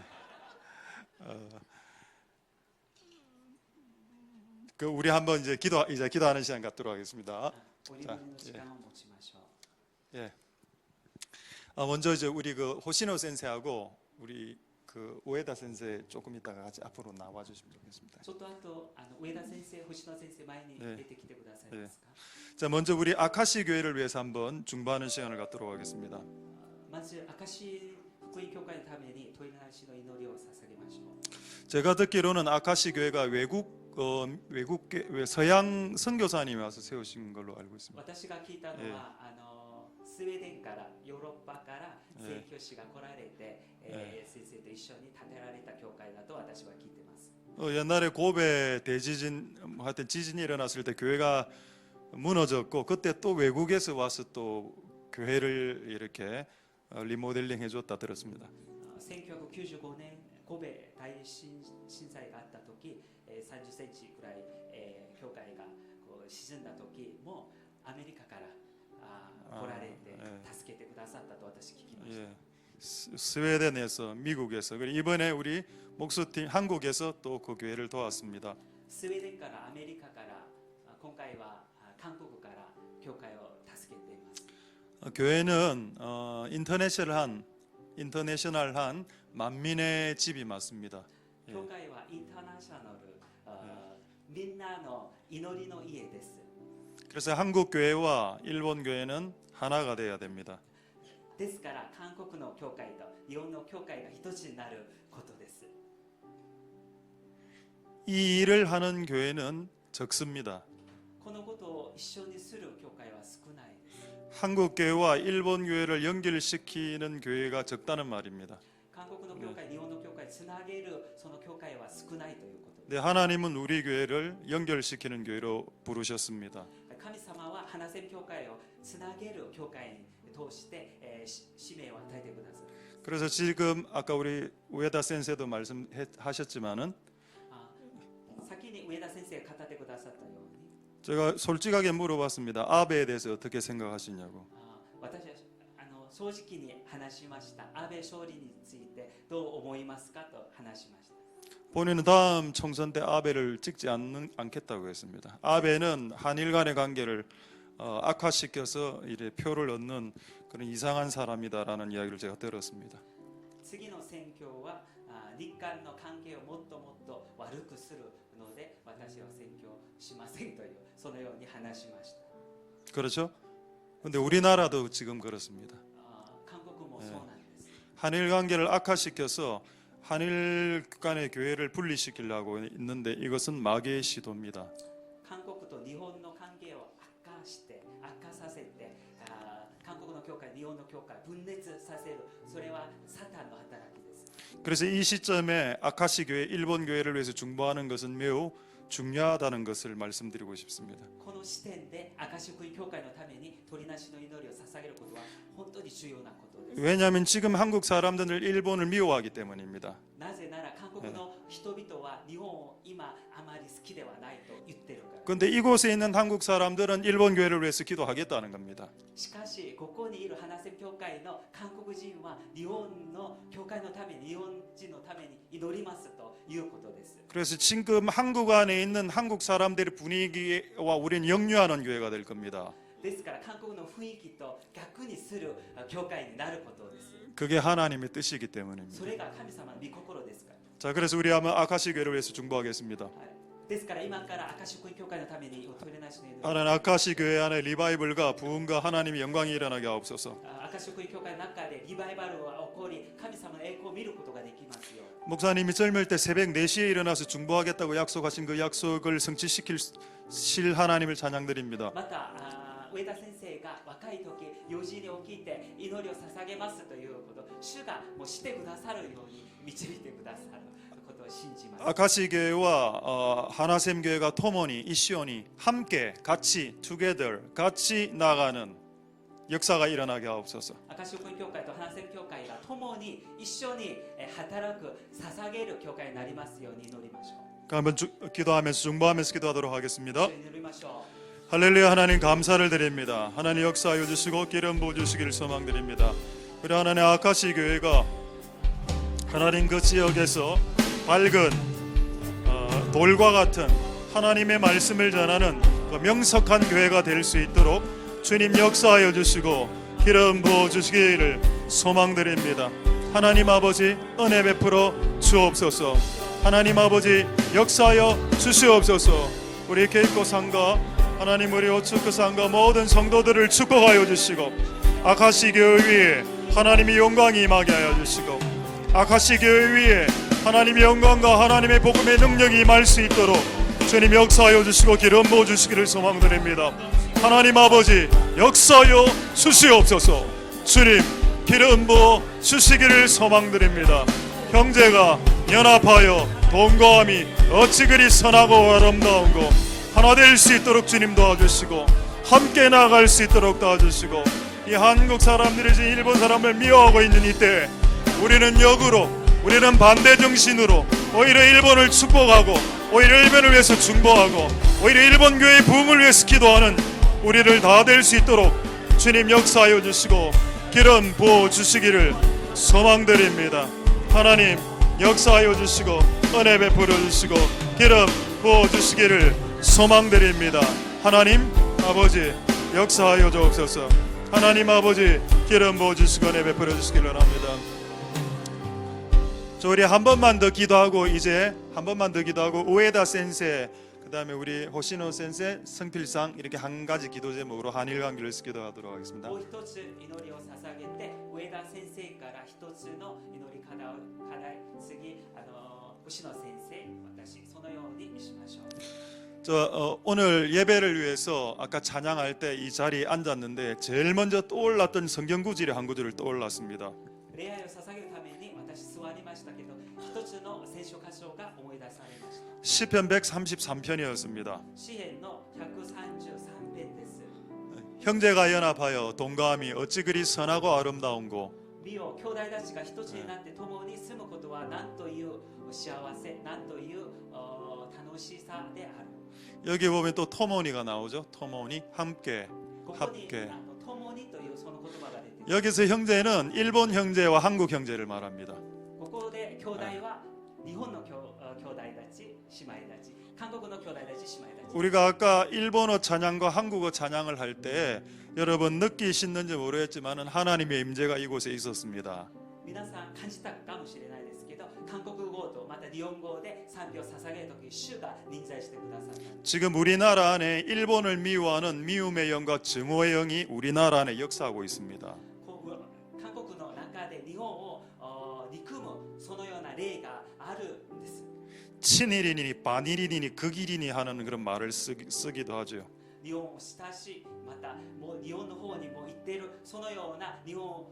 그 우리 한번 이제 기도하는 시간 갖도록 하겠습니다. お祈りの時間を持ちましょう。 예. 먼저 이제 우리 그 호시노 센세하고 우리 그 오에다 센세 조금 이따가 같이 앞으로 나와 주시면 좋겠습니다. ちょっとあと上田先生、星野先生前にええ出てきてくださいますか。 자, 먼저 우리 아카시 교회를 위해서 한번 중보하는 시간을 갖도록 하겠습니다. まず明石福音教会のために問いなしの祈りを捧げましょう。 제가 듣기로는 아카시 교회가 서양 선교사님이 와서 세우신 걸로 알고 있습니다. 私が聞いたのは、スウェーデンからヨーロッパから宣教師が来られて、先生と一緒に建てられた教会だと私は聞いてます。 옛날에 고베 대지진 하여튼 지진이 일어났을 때 교회가 무너졌고 그때 또 외국에서 와서 또 교회를 이렇게 리모델링 해줬다 들었습니다. 1995年神戸大震災があった時、30センチくらい、教会がこう沈んだ時もアメリカから来られて助けてくださったと私聞きました。 예. 스웨덴에서 미국에서 그리고 이번에 우리 목수팀 한국에서 또 그 교회를 도왔습니다. スウェーデンからアメリカから今回は韓国から教会を助けています。 교회는 인터내셔널한 만민의 집이 맞습니다. 教会はインターナショナル、みんなの祈りの家です。 그래서 한국 교회와 일본 교회는 하나가 되어야 됩니다. ですから韓国の教会と日本の教会が一つになることです。 이 일을 하는 교회는 적습니다. このことを一緒にする教会は少ないです。 한국 교회와 일본 교회를 연결시키는 교회가 적다는 말입니다. 韓国の教会、日本の教会つなげるその教会は少ないということです。 네, 하나님은 우리 교회를 연결시키는 교회로 부르셨습니다. 神様は花線教会をつなげる教会に通して、使命を与えてください。 그래서 지금 아까 우리 우에다 센세도 말씀하셨지만은 先に上田先生が語ってくださったように 제가 솔직하게 물어봤습니다. 아베에 대해서 어떻게 생각하시냐고. 私は正直に話しました。安倍勝利についてどう思いますかと話しました。 본인은 다음 총선 때 아베를 찍지 않겠다고 했습니다. 아베는 한일 간의 관계를 악화시켜서 이래 표를 얻는 그런 이상한 사람이다라는 이야기를 제가 들었습니다. 次の選挙は日韓の関係をもっともっと悪くするので私は選挙しませんというそのように話しました。 그렇죠? 근데 우리나라도 지금 그렇습니다. 韓国もそうなんです。 한일 관계를 악화시켜서 한일 간의 교회를 분리시키려고 있는데 이것은 마귀의 시도입니다. 韓国と日本の関係を悪化させて韓国の教会、日本の教会分裂させる、それはサタンの働きです。 그래서 이 시점에 아카시 교회, 일본 교회를 위해서 중보하는 것은 매우 중요하다는 것을 말씀드리고 싶습니다. この視点で明石福音教会のために鳥なしの祈りを捧げることは本当に重要なことです。 왜냐하면 지금 한국 사람들은 일본을 미워하기 때문입니다. なぜなら韓国の人々は日本を今あまり好きではないと言ってるから。 그런데 이곳에 있는 한국 사람들은 일본 교회를 위해서 기도하겠다는 겁니다. しかしここにいる花線教会の韓国人は日本の教会のために日本人のために祈りますということです。 그래서 지금 한국 안에 있는 한국 사람들의 분위기와 우리는 역류하는 교회가 될 겁니다. ですから韓国の雰囲気と逆にする教会になることです。 그게 하나님의 뜻이기 때문입니다. それが神様の御心ですから。 자, 그래서 우리 한번 아카시 교회를 위해서 중보하겠습니다. ですから今から明石福音教会のためにおトイレなしの祈り。 하나님 아카시 교회 안에 리바이벌과 부흥과 하나님의 영광이 일어나게 하옵소서. 明石福音教会の中でリバイバルが起こり、神様の栄光を見ることができますよ。 목사님이 젊을 때 새벽 4시에 일어나서 중보하겠다고 약속하신 그 약속을 성취시킬 실 하나님을 찬양드립니다. また上田先生が若い時4時に起きて祈りを捧げますということ、主がもうしてくださるように導いてくださることを信じます。 아카시 교회와 하나샘 교회가 토모니 이시온이 함께 같이 together 같이 나가는 역사가 일어나게 하옵소서. 明石福音教会と花線教会が共に一緒に働く捧げる教会になりますように祈りましょう。 한번 기도하면서 중보하면서 기도하도록 하겠습니다. 一緒に祈りましょう。 할렐루야. 하나님 감사를 드립니다. 하나님 역사하여 주시고 기름 부어 주시기를 소망드립니다. 우리 하나님 아카시 교회가 하나님 그 지역에서 밝은 돌과 같은 하나님의 말씀을 전하는 그 명석한 교회가 될 수 있도록 주님 역사하여 주시고 기름 부어 주시기를 소망드립니다. 하나님 아버지 은혜 베풀어 주옵소서. 하나님 아버지 역사하여 주시옵소서. 우리 개입고 상가 하나님 우리 오츠크 상가 모든 성도들을 축복하여 주시고 아카시 교회 위에 하나님의 영광이 임하게 하여 주시고 아카시 교회 위에 하나님의 영광과 하나님의 복음의 능력이 임할 수 있도록 주님 역사하여 주시고 기름 부어 주시기를 소망드립니다. 하나님 아버지 역사하여 주시옵소서. 주님 기름 부어 주시기를 소망드립니다. 형제가 연합하여 동거함이 어찌 그리 선하고 아름다운고 하나 될 수 있도록 주님 도와주시고 함께 나아갈 수 있도록 도와주시고 이 한국 사람들이 지금 일본 사람을 미워하고 있는 이때 우리는 역으로 우리는 반대 정신으로 오히려 일본을 축복하고 오히려 일본을 위해서 중보하고 오히려 일본 교회의 부흥을 위해서 기도하는 우리를 다 될 수 있도록 주님 역사하여 주시고 기름 부어 주시기를 소망드립니다. 하나님 역사하여 주시고 은혜 베풀어 주시고 기름 부어 주시기를 소망드립니다. 하나님 아버지 역사하여 주옵소서. 하나님 아버지 기름 부어 주시고 은혜 베풀어 주시기를 합니다. 우리 한 번만 더 기도하고 이제 한 번만 더 기도하고 우에다 센세 그다음에 우리 호시노 센세 성필상 이렇게 한 가지 기도 제목으로 한일 관계를 기도하도록 하겠습니다. もう一つ祈りを捧げて、上田先生から一つの祈り課題、次牛野先生、私そのようにしましょう。 오늘 예배를 위해서 아까 찬양할 때 이 자리에 앉았는데 제일 먼저 떠올랐던 성경 구절의 한 구절을 떠올랐습니다. 礼拝を捧げるために私座りましたけど、一つの聖書箇所が思い出されました。 시편 133편이었습니다. 詩編の133編です。 형제가 연합하여 동거함이 어찌 그리 선하고 아름다운고 見よ、兄弟たちが一つになって共に住むことは何という幸せ、何という楽しさである。 여기 보면 또 토모니가 나오죠. 토모니 함께 ここに 합계 共にというその言葉が出ています。 여기서 형제는 일본 형제와 한국 형제를 말합니다. ここで兄弟は日本の兄弟たち、姉妹たち、韓国の兄弟たち、姉妹たち。 우리가 아까 일본어 찬양과 한국어 찬양을 할 때 여러분 느끼시는지 모르겠지만 하나님의 임재가 이곳에 있었습니다. 皆さん感じたかもしれないですけど、韓国語とまた日本語で賛美を捧げるとき、主が臨在してくださった。 지금 우리나라 안에 일본을 미워하는 미움의 영과 증오의 영이 우리나라 안에 역사하고 있습니다. 韓国の中で日本を憎むそのような例があるんです。 친일이니 반일이니 극일이니 하는 그런 말을 쓰기도 하죠. 日本を親しい、またもう日本の方にも行っているそのような日本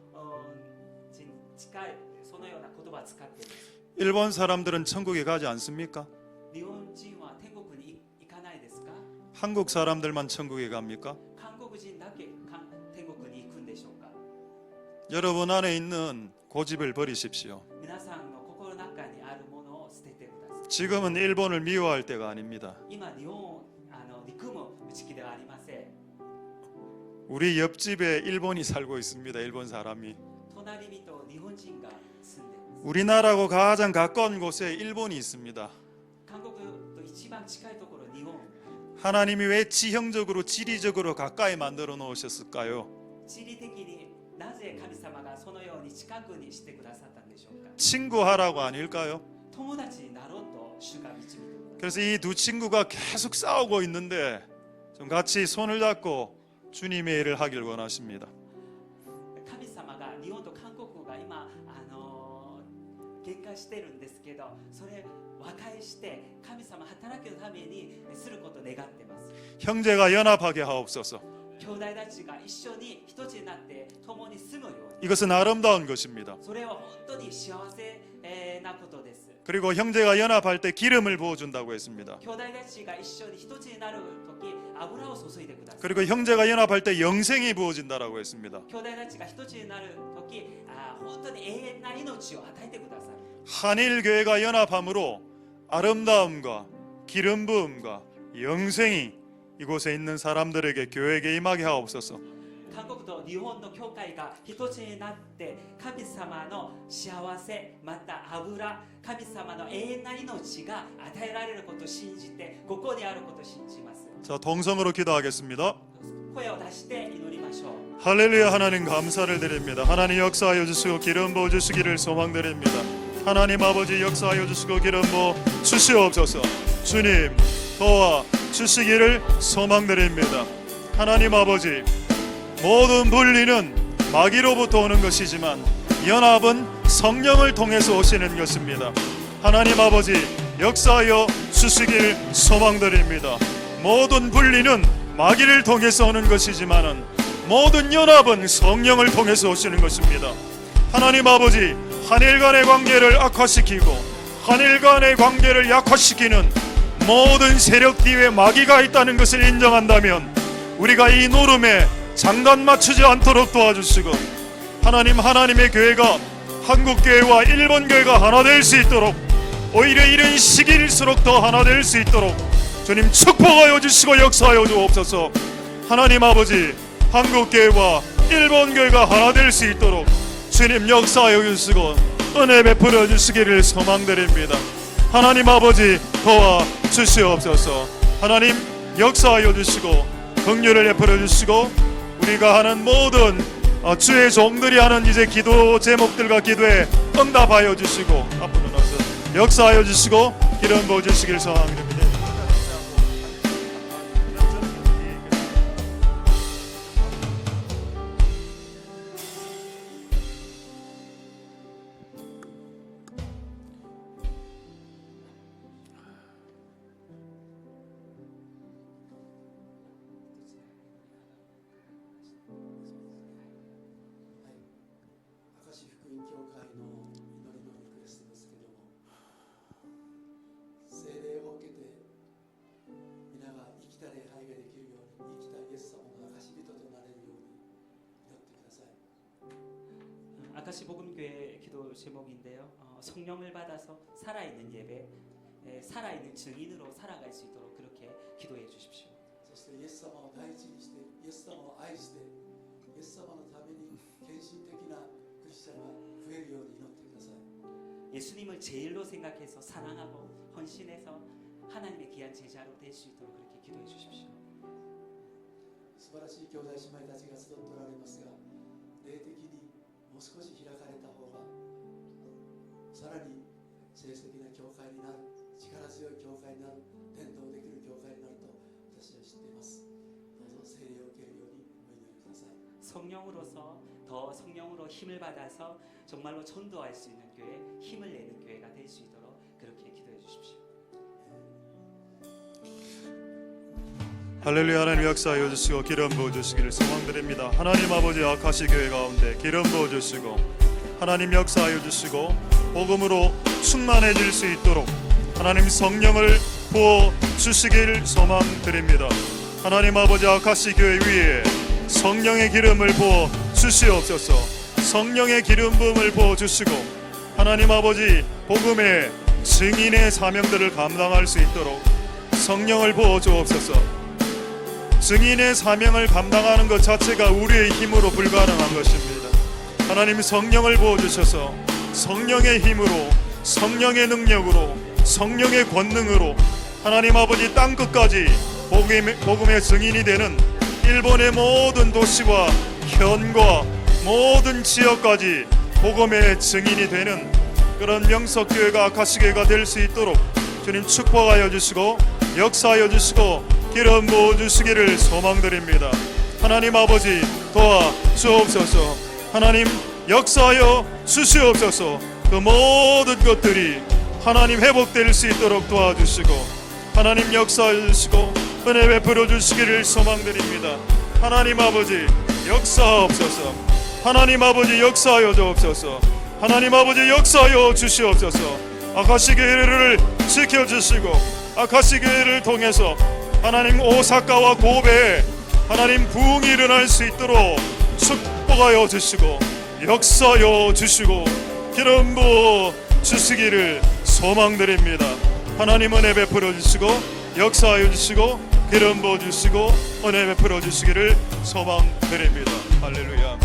人近いそのような言葉を使っています。 일본 사람들은 천국에 가지 않습니까? 日本人は天国に行かないですか？ 한국 사람들만 천국에 갑니까? 韓国人だけ天国に行くんでしょうか？ 여러분 안에 있는 고집을 버리십시오. 皆さんの心の中にあるものを捨ててください。 지금은 일본을 미워할 때가 아닙니다. 今日本を憎む時期ではありません。 우리 옆집에 일본이 살고 있습니다. 일본 사람이. 隣人日本人が住んでいます。 우리나라하고 가장 가까운 곳에 일본이 있습니다. 韓国と一番近いところ日本。 하나님이 왜 지형적으로 지리적으로 가까이 만들어 놓으셨을까요? 地理的になぜ神様がそのように近くにしてくださったんでしょうか？ 친구하라고 아닐까요? 友達になろうと主が導いてください。 그래서 이 두 친구가 계속 싸우고 있는데 좀 같이 손을 잡고 주님의 일을 하길 원하십니다. 神様が日本と韓国が今喧嘩してるんですけど、それ和解して神様働くためにすることを願ってます。 형제가 연합하게 하옵소서. 兄弟たちが一緒に一つになって共に住むように。 이것은 아름다운 것입니다. それは本当に幸せなことです。 그리고 형제가 연합할 때 기름을 부어준다고 했습니다. 兄弟たちが一緒に一つになるとき、油を注いでください。 그리고 형제가 연합할 때 영생이 부어진다고 했습니다. 兄弟たちが一つになるとき、本当に永遠な命を与えてください。 한일 교회가 연합함으로 아름다움과 기름 부음과 영생이 이곳에 있는 사람들에게 교회에게 임하게 하옵소서. 韓国と日本の教会が一つになって神様の幸せ、また油、神様の永遠な命が与えられることを信じて、ここにあることを信じます。 자, 동성으로 기도하겠습니다. 声を出して祈りましょう。 할렐루야. 하나님 감사를 드립니다. 하나님 역사하여 주시고 기름 부어 주시기를 소망드립니다. 하나님 아버지 역사하여 주시고 기름 부어 주시옵소서. 주님 도와 주시기를 소망드립니다. 하나님 아버지, 모든 분리는 마귀로부터 오는 것이지만 연합은 성령을 통해서 오시는 것입니다. 하나님 아버지 역사하여 주시길 소망드립니다. 모든 분리는 마귀를 통해서 오는 것이지만 모든 연합은 성령을 통해서 오시는 것입니다. 하나님 아버지, 한일 간의 관계를 악화시키고 한일 간의 관계를 약화시키는 모든 세력 뒤에 마귀가 있다는 것을 인정한다면 우리가 이 노름에 장단 맞추지 않도록 도와주시고, 하나님, 하나님의 교회가 한국 교회와 일본 교회가 하나 될 수 있도록, 오히려 이런 시기일수록 더 하나 될 수 있도록 주님 축복하여 주시고 역사하여 주옵소서. 하나님 아버지, 한국 교회와 일본 교회가 하나 될 수 있도록 주님 역사하여 주시고 은혜 베풀어 주시기를 소망드립니다. 하나님 아버지 도와 주시옵소서. 하나님 역사하여 주시고 긍휼을 베풀어 주시고 우리가 하는 모든 주의 종들이 하는 이제 기도 제목들과 기도에 응답하여 주시고 앞으로 나서 역사하여 주시고 기름 부어 주시길 소망드립니다. 아카시 복음교회 기도 제목인데요. 성령을 받아서 살아있는 예배, 살아있는 증인으로 살아갈 수 있도록 그렇게 기도해 주십시오. そしてイエス様を第一にして、イエス様を愛して、イエス様のために献身的なクリスチャンが増えるように祈ってください。 예수님을 제일로 생각해서 사랑하고 헌신해서 하나님의 귀한 제자로 될 수 있도록 그렇게 기도해 주십시오. 素晴らしい兄弟姉妹たちが集っておられますが、霊的にもう少し開かれた方がさらに成績な教会になる、力強い教会になる、伝道できる教会になると私は知っています。どうぞ聖霊を受けるようにお祈りください。 성령으로서 더 성령으로 힘을 받아서 정말로 전도할 수 있는 교회, 힘을 내는 교회가 될 수 있도록 그렇게 기도해 주십시오. 할렐루야. 하나님 역사하여 주시고 기름 부어주시기를 소망드립니다. 하나님 아버지 아카시 교회 가운데 기름 부어주시고 하나님 역사하여 주시고 복음으로 충만해질 수 있도록 하나님 성령을 부어주시길 소망드립니다. 하나님 아버지 아카시 교회 위에 성령의 기름을 부어주시옵소서. 성령의 기름 부음을 부어주시고 하나님 아버지 복음의 증인의 사명들을 감당할 수 있도록 성령을 부어주옵소서. 증인의 사명을 감당하는 것 자체가 우리의 힘으로 불가능한 것입니다. 하나님 성령을 부어주셔서 성령의 힘으로, 성령의 능력으로, 성령의 권능으로 하나님 아버지 땅끝까지 복음의 증인이 되는 일본의 모든 도시와 현과 모든 지역까지 복음의 증인이 되는 그런 명석교회가 아카시교회가 될 수 있도록 주님 축복하여 주시고 역사하여 주시고 기름 부어주시기를 소망드립니다. 하나님 아버지 도와주옵소서. 하나님 역사하여 주시옵소서. 그 모든 것들이 하나님 회복될 수 있도록 도와주시고 하나님 역사하여 주시고 은혜 베풀어 주시기를 소망드립니다. 하나님 아버지 역사하옵소서. 하나님 아버지 역사하여 주옵소서. 하나님 아버지 역사하여 주시옵소서. 아카시 교회를 지켜주시고 아카시 교회를 통해서 하나님 오사카와 고베에 하나님 부흥이 일어날 수 있도록 축복하여 주시고 역사하여 주시고 기름 부어 주시기를 소망드립니다. 하나님 은혜 베풀어 주시고 역사하여 주시고 기름 부어 주시고 은혜 베풀어 주시기를 소망드립니다. 할렐루야.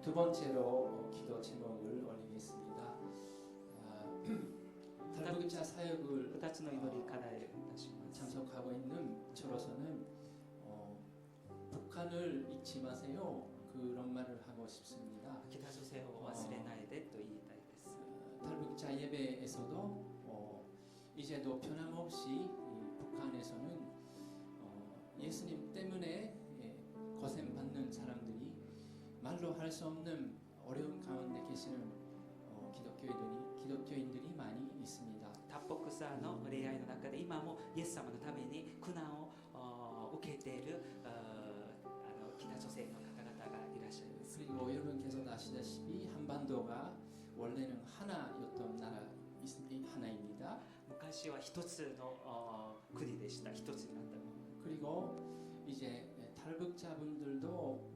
두 번째로 기도 제목을 올리겠습니다. 탈북자 사역을 2つの祈り課題をいたします。 참석하고 있는 저로서는 북한을 잊지 마세요, 그런 말을 하고 싶습니다. 北朝鮮を忘れないでと言いたいです。 탈북자 예배에서도 이제도 변함없이 북한에서는 예수님 때문에 고생받는 사람들이 말로 할 수 없는 어려움 가운데 계시는 기독교인들이 많이 있습니다. 脱北者の恋愛の中で今もイエス様のために苦難を受けている北朝鮮の方々がいらっしゃいます。 그리고 여러분께서도 아시다시피 한반도가 원래는 하나였던 하나입니다. 昔は一つの国でした。一つになった。 그리고 이제 탈북자분들도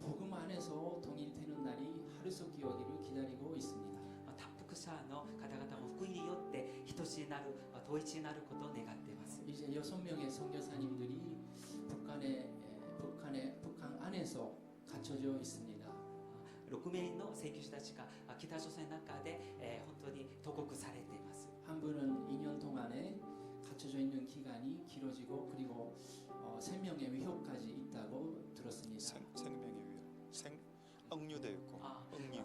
복음 안에서 통일되는 날이 하루속히 오기를 기다리고 있습니다. 脱北者の方々も福音によって一つになる、統一になることを願っています。 이제 6명의 선교사님들이 북한 안에서 갇혀져 있습니다. 6名の宣教師たちが北朝鮮の中で、本当に投獄されています。 한 분은 2년 동안에 갇혀져 있는 기간이 길어지고 그리고 3명의 위협까지 있다고 들었습니다. 생명의 위협, 억류되어 있고 억류.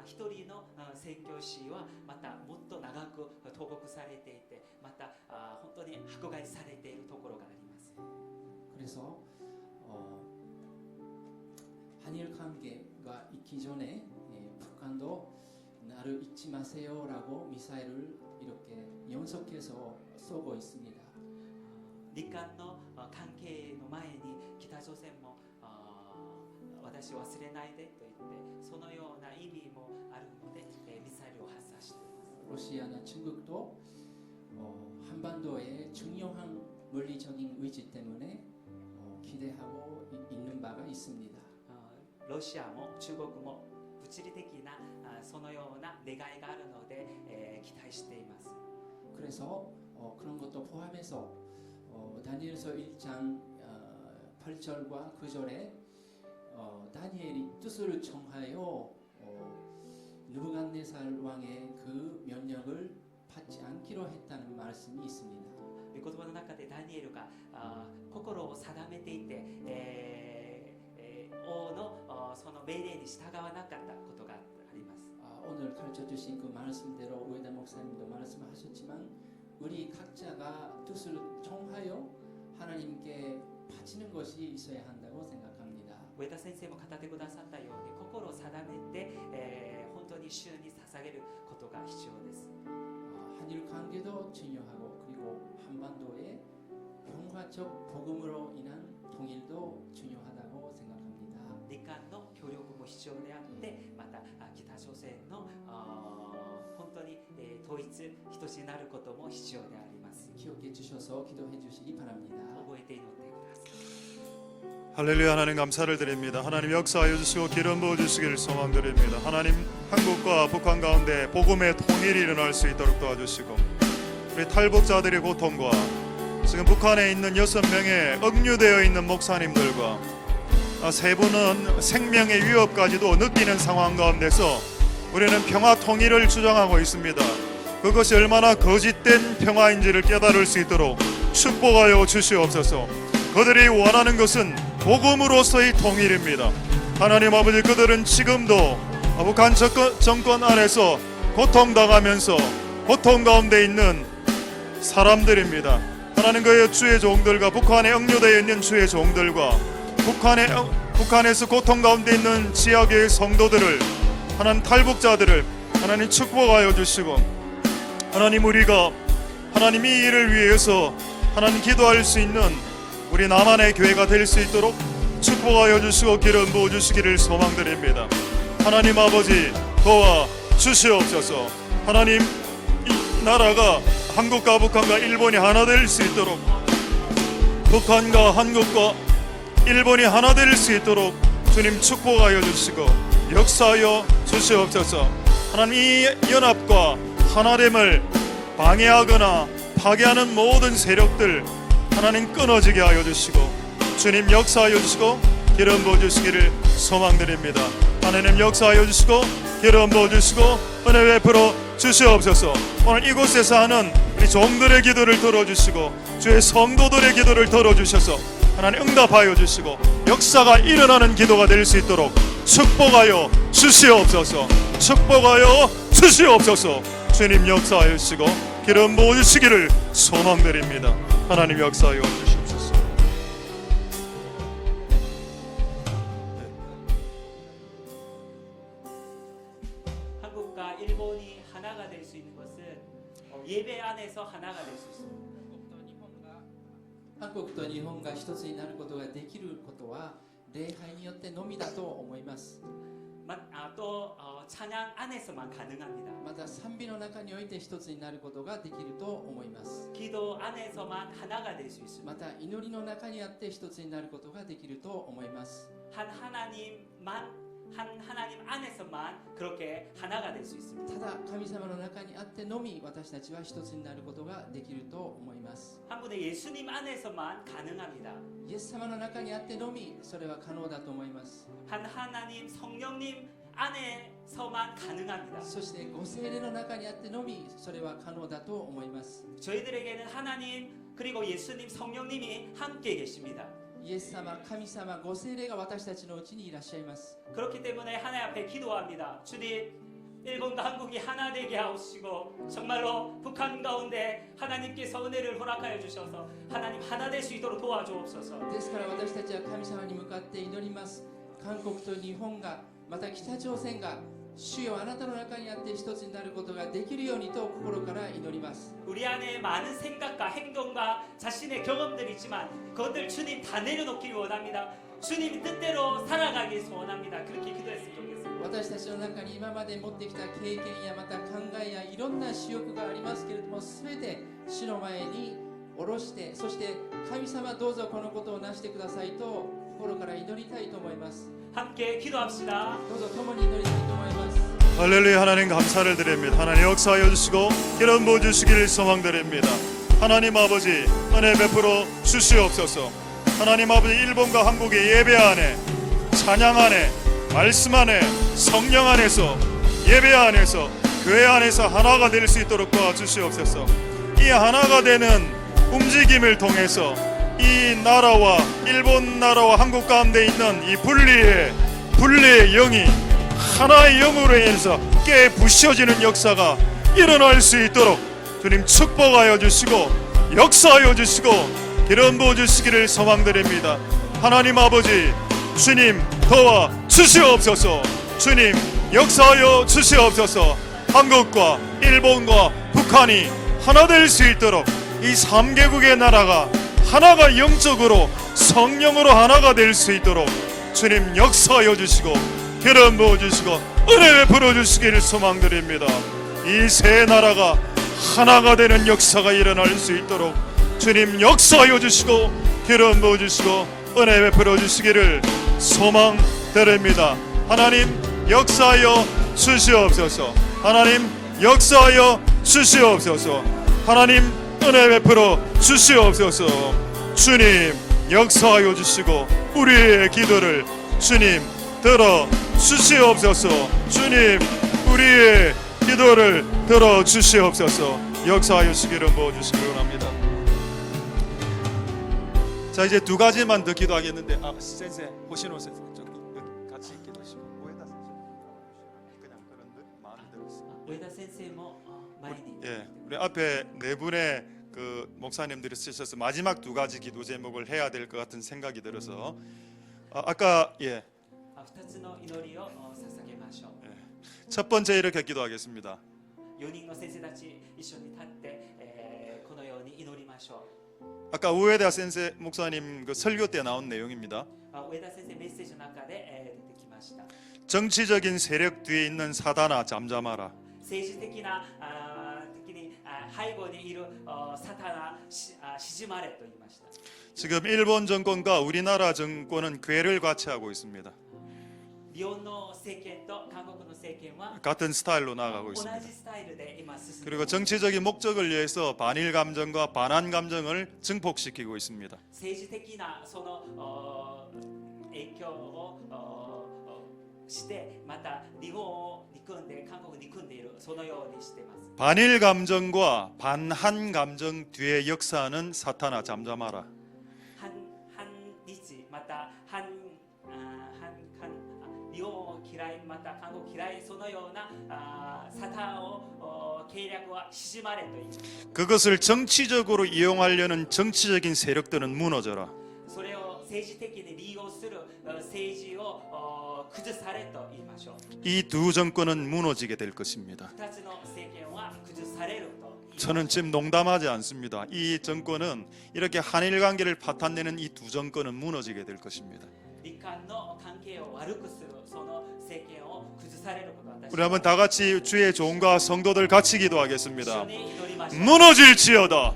一人の宣教師はまたもっと長く投獄されていて、また本当に迫害されているところがあります。 그래서 한일 관계가 있기 전에 북한도 나를 잊지 마세요라고 미사일을 이렇게 연속해서 쏘고 있습니다. 日韓の関係の前に北朝鮮も私を忘れないでと言ってそのような意味もあるので、ミサイルを発射しています。 러시아나 중국도 한반도의 중요한 물리적인 위치 때문에 기대하고 있는 바가 있습니다. ロシアも中国も物理的なそのような願いがあるので、期待しています。 그래서 그런 것도 포함해서 다니엘서 1장 8절과 9절에 다니엘이 뜻을 정하여 느부갓네살 왕의 그 면역을 받지 않기로 했다는 말씀이 있습니다. 御言葉の中でダニエルが心を定めていて、王のその命令に従わなかったことがあります。 오늘 가르쳐 주신 그 말씀대로 우에다 목사님도 말씀하셨지만 우리 각자가 뜻을 정하여 하나님께 바치는 것이 있어야 한다고 생각합니다. 上田先生も語ってくださったように心を定めて、本当に主に捧げることが必要です。 한일 관계도 중요하고 그리고 한반도의 평화적 복음으로 인한 통일도 중요하다고 생각합니다. 日韓の協力も必要であって、また北朝鮮の本当に統一一つになることも必要であります。 기억해 주셔서 기도해 주시기 바랍니다. 覚えて祈ってください。 할렐루야. 하나님 감사를 드립니다. 하나님 역사하여 주시고 기름 부어 주시기를 소망드립니다. 하나님 한국과 북한 가운데 복음의 통일이 일어날 수 있도록 도와주시고 우리 탈북자들의 고통과 지금 북한에 있는 6명의 억류되어 있는 목사님들과 세 분은 생명의 위협까지도 느끼는 상황 가운데서 우리는 평화 통일을 주장하고 있습니다. 그것이 얼마나 거짓된 평화인지를 깨달을 수 있도록 축복하여 주시옵소서. 그들이 원하는 것은 복음으로서의 통일입니다. 하나님 아버지, 그들은 지금도 북한 정권 안에서 고통당하면서 고통 가운데 있는 사람들입니다. 하나님, 그의 주의 종들과 북한에 억류되어 있는 주의 종들과 북한에서 고통 가운데 있는 지역의 성도들을, 하나님 탈북자들을 하나님 축복하여 주시고, 하나님 우리가 하나님 이 일을 위해서 하나님 기도할 수 있는 우리 남한의 교회가 될 수 있도록 축복하여 주시고 기름 부어 주시기를 소망드립니다. 하나님 아버지, 도와 주시옵소서. 하나님, 이 나라가 한국과 북한과 일본이 하나 될 수 있도록, 북한과 한국과 일본이 하나 될 수 있도록 주님 축복하여 주시고 역사하여 주시옵소서. 하나님, 이 연합과 하나됨을 방해하거나 파괴하는 모든 세력들 하나님 끊어지게 하여 주시고 주님 역사하여 주시고 기름 부어 주시기를 소망드립니다. 하나님 역사하여 주시고 기름 부어 주시고 은혜 베풀어 주시옵소서. 오늘 이곳에서 하는 우리 종들의 기도를 들어주시고 주의 성도들의 기도를 들어주셔서 하나님 응답하여 주시고 역사가 일어나는 기도가 될 수 있도록 축복하여 주시옵소서. 축복하여 주시옵소서. 주님 역사하여 주시고 기름 부어 주시기를 소망드립니다. 하나님 역사하여 주시옵소서. 한국과 일본이 하나가 될 수 있는 것은 예배 안에서 하나가 될 수 있습니다. 한국도 일본가 一つになることができることは礼拝によってのみだと思います。 또 찬양 안에서만 가능합니다. また賛美の中において一つになることができると思います。 기도 안에서만 하나가 될 수 있습니다. また祈りの中にあって一つになることができると思います。 한 하나님 안에서만 그렇게 하나가 될 수 있습니다. ただ神様の中にあってのみ私たちは一つになることができると思います。 한 분의 예수님 안에서만 가능합니다. イエス様の中にあってのみそれは可能だと思います。 한 하나님 성령님 안에서만 가능합니다. そしてご聖霊の中にあってのみそれは可能だと思います。 저희들에게는 하나님 그리고 예수님 성령님이 함께 계십니다. イエス様、神様、ご聖霊が私たちのうちにいらっしゃいます。 그렇기 때문에 하나님 앞에 기도합니다. 주님, 일본과 한국이 하나 되게 하시고 정말로 북한 가운데 하나님께서 은혜를 허락하여 주셔서 하나님 하나 될 수 있도록 도와주옵소서. ですから私たちは神様に向かって祈ります。韓国と日本がまた北朝鮮が主よあなたの中にあって一つになることができるようにと心から祈ります。 우리 안에 많은 생각과 행동과 자신의 경험들이 있지만 그것들 주님 다 내려놓기를 원합니다. 주님 뜻대로 살아가기 위해서 원합니다. 그렇게 기도했으면 좋겠습니다. 私たちの中に今まで持ってきた経験やまた考えやいろんな私欲がありますけれども、全て主の前に下ろして、そして神様どうぞこのことをなしてくださいと心から祈りたいと思います。 함께 기도합시다. どうぞ共に祈りたいと思います。 할렐루야. 하나님 감사를 드립니다. 하나님 역사하여 주시고 기름 부어 주시기를 소망드립니다. 하나님 아버지 은혜 베풀어 주시옵소서. 하나님 아버지 일본과 한국의 예배 안에 찬양 안에 말씀 안에 성령 안에서 예배 안에서 교회 안에서 하나가 될 수 있도록 도와주시옵소서. 이 하나가 되는 움직임을 통해서 이 나라와 일본 나라와 한국 가운데 있는 이 분리의 영이 하나의 영으로 인해서 깨 부셔지는 역사가 일어날 수 있도록 주님 축복하여 주시고 역사하여 주시고 기름 부어 주시기를 소망드립니다. 하나님 아버지 주님 도와 주시옵소서. 주님 역사하여 주시옵소서. 한국과 일본과 북한이 하나 될 수 있도록 이 3개국의 나라가 하나가 영적으로 성령으로 하나가 될 수 있도록 주님 역사하여 주시고 기름 부어 주시고 은혜 베풀어 주시기를 소망드립니다. 이 세 나라가 하나가 되는 역사가 일어날 수 있도록 주님 역사하여 주시고 기름 부어 주시고 은혜 베풀어 주시기를 소망드립니다. 하나님 역사하여 주시옵소서. 하나님 역사하여 주시옵소서. 하나님 은혜 베풀어 주시옵소서. 주님 역사하여 주시고 우리의 기도를 주님 들어 주시옵소서. 주님 우리의 기도를 들어 주시옵소서. 역사하여 주시기를 부어 주시기를 원합니다. 자 이제 두 가지만 더 기도하겠는데 센세 호시노 센세 좀 같이 기도하시고 오에다 센세 그냥 그런 마음대로 우에다 선생님은 많이 예 우리 앞에 네 분의 그 목사님들이 쓰셔서 마지막 두 가지 기도 제목을 해야 될 것 같은 생각이 들어서 아까 예 2つの祈りを捧げましょう。 첫 번째 이렇게 기도하겠습니다. 4人の先生たち一緒に立ってこのように祈りましょう。 아까 우에다 센세 목사님 그 설교 때 나온 내용입니다. 上田先生メッセージの中で出てきました。 정치적인 세력 뒤에 있는 사단아 잠잠하라. 政治的な的に背後にいるサタナ静まれと言いました。 지금 일본 정권과 우리나라 정권은 궤를 같이하고 있습니다. 日本の政権と韓国の政権は 같은 스타일로 나아가고 同 있습니다. じスタイルで今進んでい 그리고 ます。 정치적인 목적을 위해서 반일 감정과 반한 감정을 증폭시키고 있습니다. 政治的なその影響をしてまた日本を憎んで韓国を憎んでいるそのようにしています。 반일 감정과 반한 감정 뒤에 역사하는 사탄아 잠잠하라. 反日また日本を嫌いまた韓国嫌いそのようなサタンを計略は静まれと言います。 그것을 정치적으로 이용하려는 정치적인 세력들은 무너져라. それを政治的に利用する政治を崩されと言いましょう。 이 두 정권은 무너지게 될 것입니다. 2つの政権は崩されると言います。 저는 지금 농담하지 않습니다. 이 정권은 이렇게 한일 관계를 파탄내는 이 두 정권은 무너지게 될 것입니다. 日韓の関係を悪くするその政権を崩されることは私 우리 한번 다 같이 주의 종과 성도들 같이 기도하겠습니다. 一緒に祈りましょう。 무너질지어다.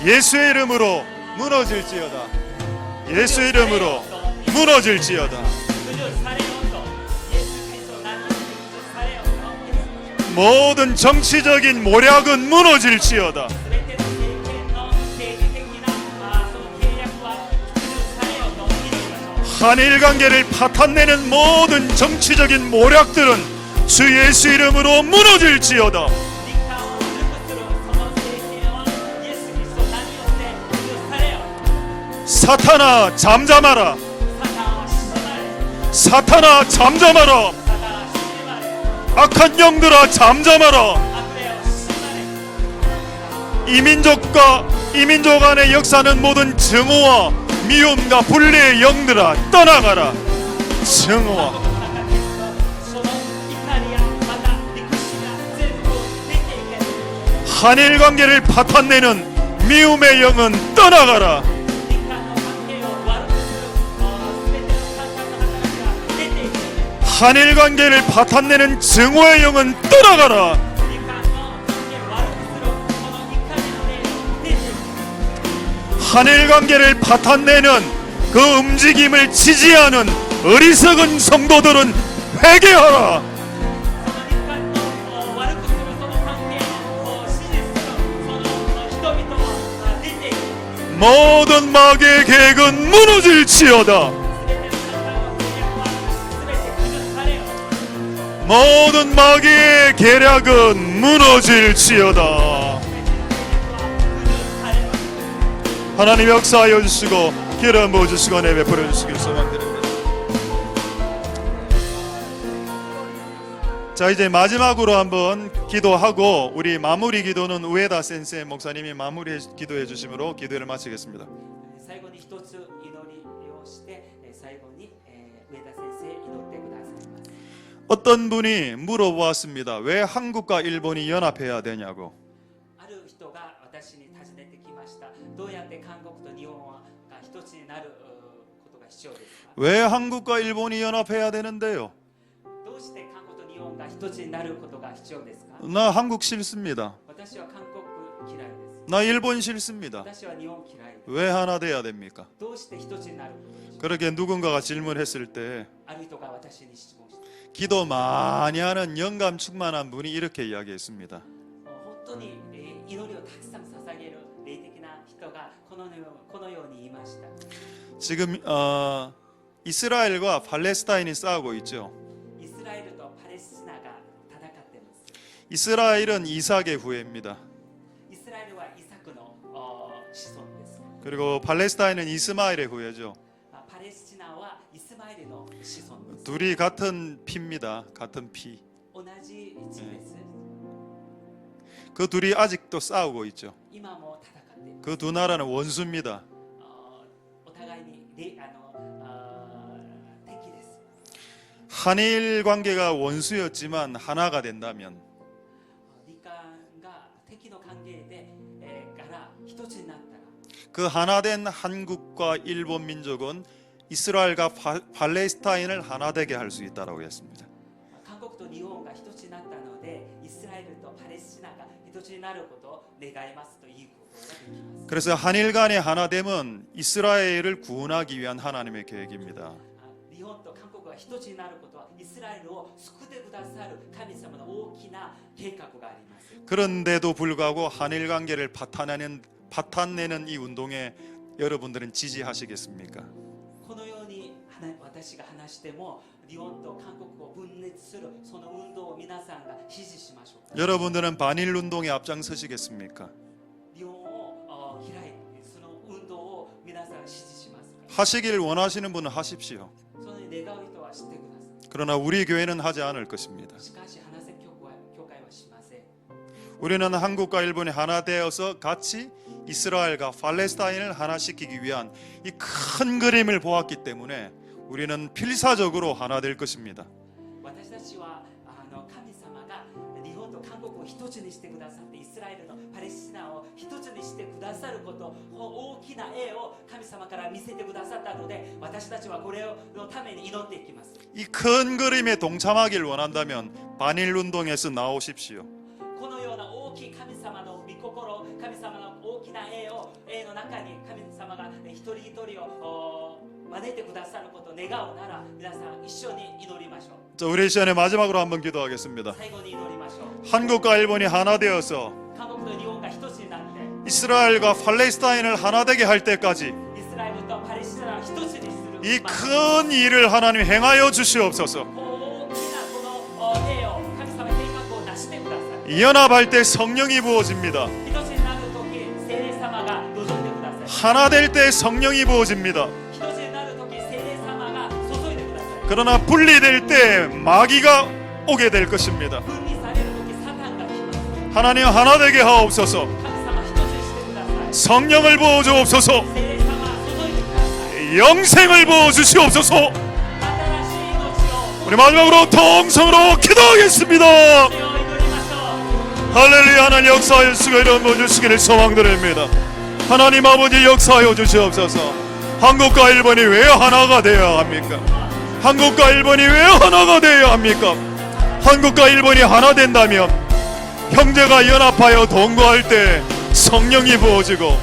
예수의 이름으로 무너질지어다. 예수의 이름으로 무너질지어다. 崩されようとイエス・キリストの名によって崩されようとイエスの 모든 정치적인 모략은 무너질지어다. すべての政権の政治的なその契約は崩されようと祈りましょう。 한일 관계를 파탄내는 모든 정치적인 모략들은 주 예수 이름으로 무너질지어다. 日韓を悪くするその政権はイエス・キリストの名によって崩されよう。 사탄아 잠잠하라. サタンは静まれ。 사탄아 잠잠하라. サタンは静まれ。 악한 영들아 잠잠하라. 悪霊を静まれ。 이민족 간의 역사는 모든 증오와 미움과 분리의 영들아 떠나가라. 증오와 その 한일 관계를 파탄내는 미움의 영은 떠나가라. 日韓の関係を悪くする全てのサタンの働きが出ていく。 한일 관계를 파탄내는 증오의 영은 떠나가라. 日韓の関係を悪くするこの日韓の霊が出ていく。 한일 관계를 파탄내는 그 움직임을 지지하는 어리석은 성도들은 회개하라. その日韓の悪くするその関係を支持するその人々は出ていく。 모든 마귀의 계획은 무너질지어다. 全てのサタンの計画は全て崩されよ。 모든 마귀의 계략은 무너질지어다. 全ての計画は崩されよ。 하나님 역사하여 주시고 기름 부어주시고 내 베풀어 주시길 소망드립니다. 자, 이제 마지막으로 한번 기도하고 우리 마무리 기도는 우에다 센세 목사님이 마무리 기도해 주심으로 기도를 마치겠습니다. 最後に一つ祈りをして最後に上田先生祈ってくださいます。 어떤 분이 물어보았습니다. 왜 한국과 일본이 연합해야 되냐고. ある人が私に尋ねてきました。どうやって韓国と日本が一つになることが必要ですか？ 왜 한국과 일본이 연합해야 되는데요? どうして韓国と日本が一つになることが必要ですか？ 나 한국 싫습니다. 私は韓国嫌いです。 나 일본 싫습니다. 私は日本嫌いです。 왜 하나 돼야 됩니까? どうして一つになることでしょう？ 그렇게 누군가가 질문했을 때 ある人が私に質問して、 기도 많이 하는 영감 충만한 분이 이렇게 이야기했습니다. 本当に祈りをたくさん捧げる霊的な人がこのように言いました。 지금 이스라엘과 팔레스타인이 싸우고 있죠. イスラエルとパレスチナが戦っています。 이스라엘은 이삭의 후예입니다. イスラエルはイサクの子孫です。 그리고 팔레스타인은 이스마엘의 후예죠. パレスチナはイスマエルの子孫です。 둘이 같은 피입니다. 같은 피. 同じ地です。 그 둘이 아직도 싸우고 있죠. 今も戦っています。 그 두 나라는 원수입니다. お互いに敵です。 한일 관계가 원수였지만 하나가 된다면 日韓が敵の関係でから一つになったら 그 하나된 한국과 일본 민족은 이스라엘과 팔레스타인을 하나 되게 할 수 있다라고 했습니다. 韓国と日本が一つになったのでイスラエルとパレスチナが一つになることを願いますということができます。 그래서 한일 간의 하나됨은 이스라엘을 구원하기 위한 하나님의 계획입니다. 日本と韓国が一つになることはイスラエルを救ってくださる神様の大きな計画があります。 그런데도 불구하고 한일 관계를 파탄내는 이 운동에 여러분들은 지지하시겠습니까? このように私が話しても日本と韓国を分裂するその運動を皆さんが支持しましょうか。 여러분들은 반일 운동에 앞장서시겠습니까? 日本を開いてその運動を皆さん支持しますか。 하시길 원하시는 분은 하십시오. その願う人は知ってください。 그러나 우리 교회는 하지 않을 것입니다. しかし花瀬教会はしません。 우리는 한국과 일본이 하나 되어서 같이 이스라엘과 팔레스타인을 하나 시키기 위한 이 큰 그림을 보았기 때문에 우리는 필사적으로 하나 될 것입니다. 私たちは神様が日本と韓国を一つにしてくださってイスラエルのパレスチナを一つにしてくださること大きな絵を神様から見せてくださったので私たちはこれのために祈っていきます。 이 큰 그림에 동참하길 원한다면 반일 운동에서 나오십시오. このような大きい神様の御心神様の大きな絵の中に神様が一人一人を招いてくださることを願うなら皆さん一緒に祈りましょう。 자, 우리 시간에 마지막으로 한번 기도하겠습니다. 最後に祈りましょう。 한국과 일본이 하나 되어서 韓国と日本が一つになって 이스라엘과 팔레스타인을 하나 되게 할 때까지 イスラエルとパレスチナを一つにする 이 큰 일을 하나님 행하여 주시옵소서. 大きなこの絵を神様計画を成してください。 연합할 때 성령이 부어집니다. 一つになるとき聖霊様が望んでください。 하나 될 때 성령이 부어집니다. 一つになるとき聖霊様が注いでください。 그러나 분리될 때 마귀가 오게 될 것입니다. 分離されるときサタンが来ます。 하나님 하나 되게 하옵소서. 神様一つにしてください。 성령을 부어 주옵소서. 聖霊様注いでください。 영생을 부어 주시옵소서. 新しい命を 우리 마지막으로 통성으로 기도하겠습니다. 祈りましょう。 할렐루야. 하나님 역사하여 주시고 이런 모 주시기를 소망드립니다. 하나님 아버지 역사하여 주시옵소서. 한국과 일본이 왜 하나가 되어야 합니까? 한국과 일본이 왜 하나가 되어야 합니까? 한국과 일본이 하나 된다면 형제가 연합하여 동거할 때 성령이 부어지고,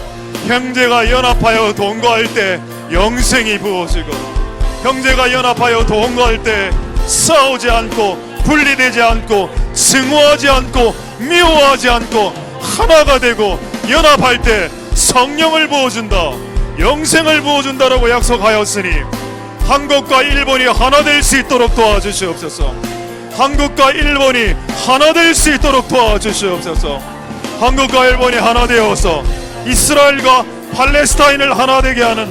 형제가 연합하여 동거할 때 영생이 부어지고, 형제가 연합하여 동거할 때 싸우지 않고 분리되지 않고 증오하지 않고 미워하지 않고 하나가 되고, 연합할 때 성령을 부어준다, 영생을 부어준다라고 약속하였으니 한국과 일본이 하나 될 수 있도록 도와주시옵소서. 한국과 일본이 하나 될 수 있도록 도와주시옵소서. 한국과 일본이 하나 되어서 이스라엘과 팔레스타인을 하나 되게 하는,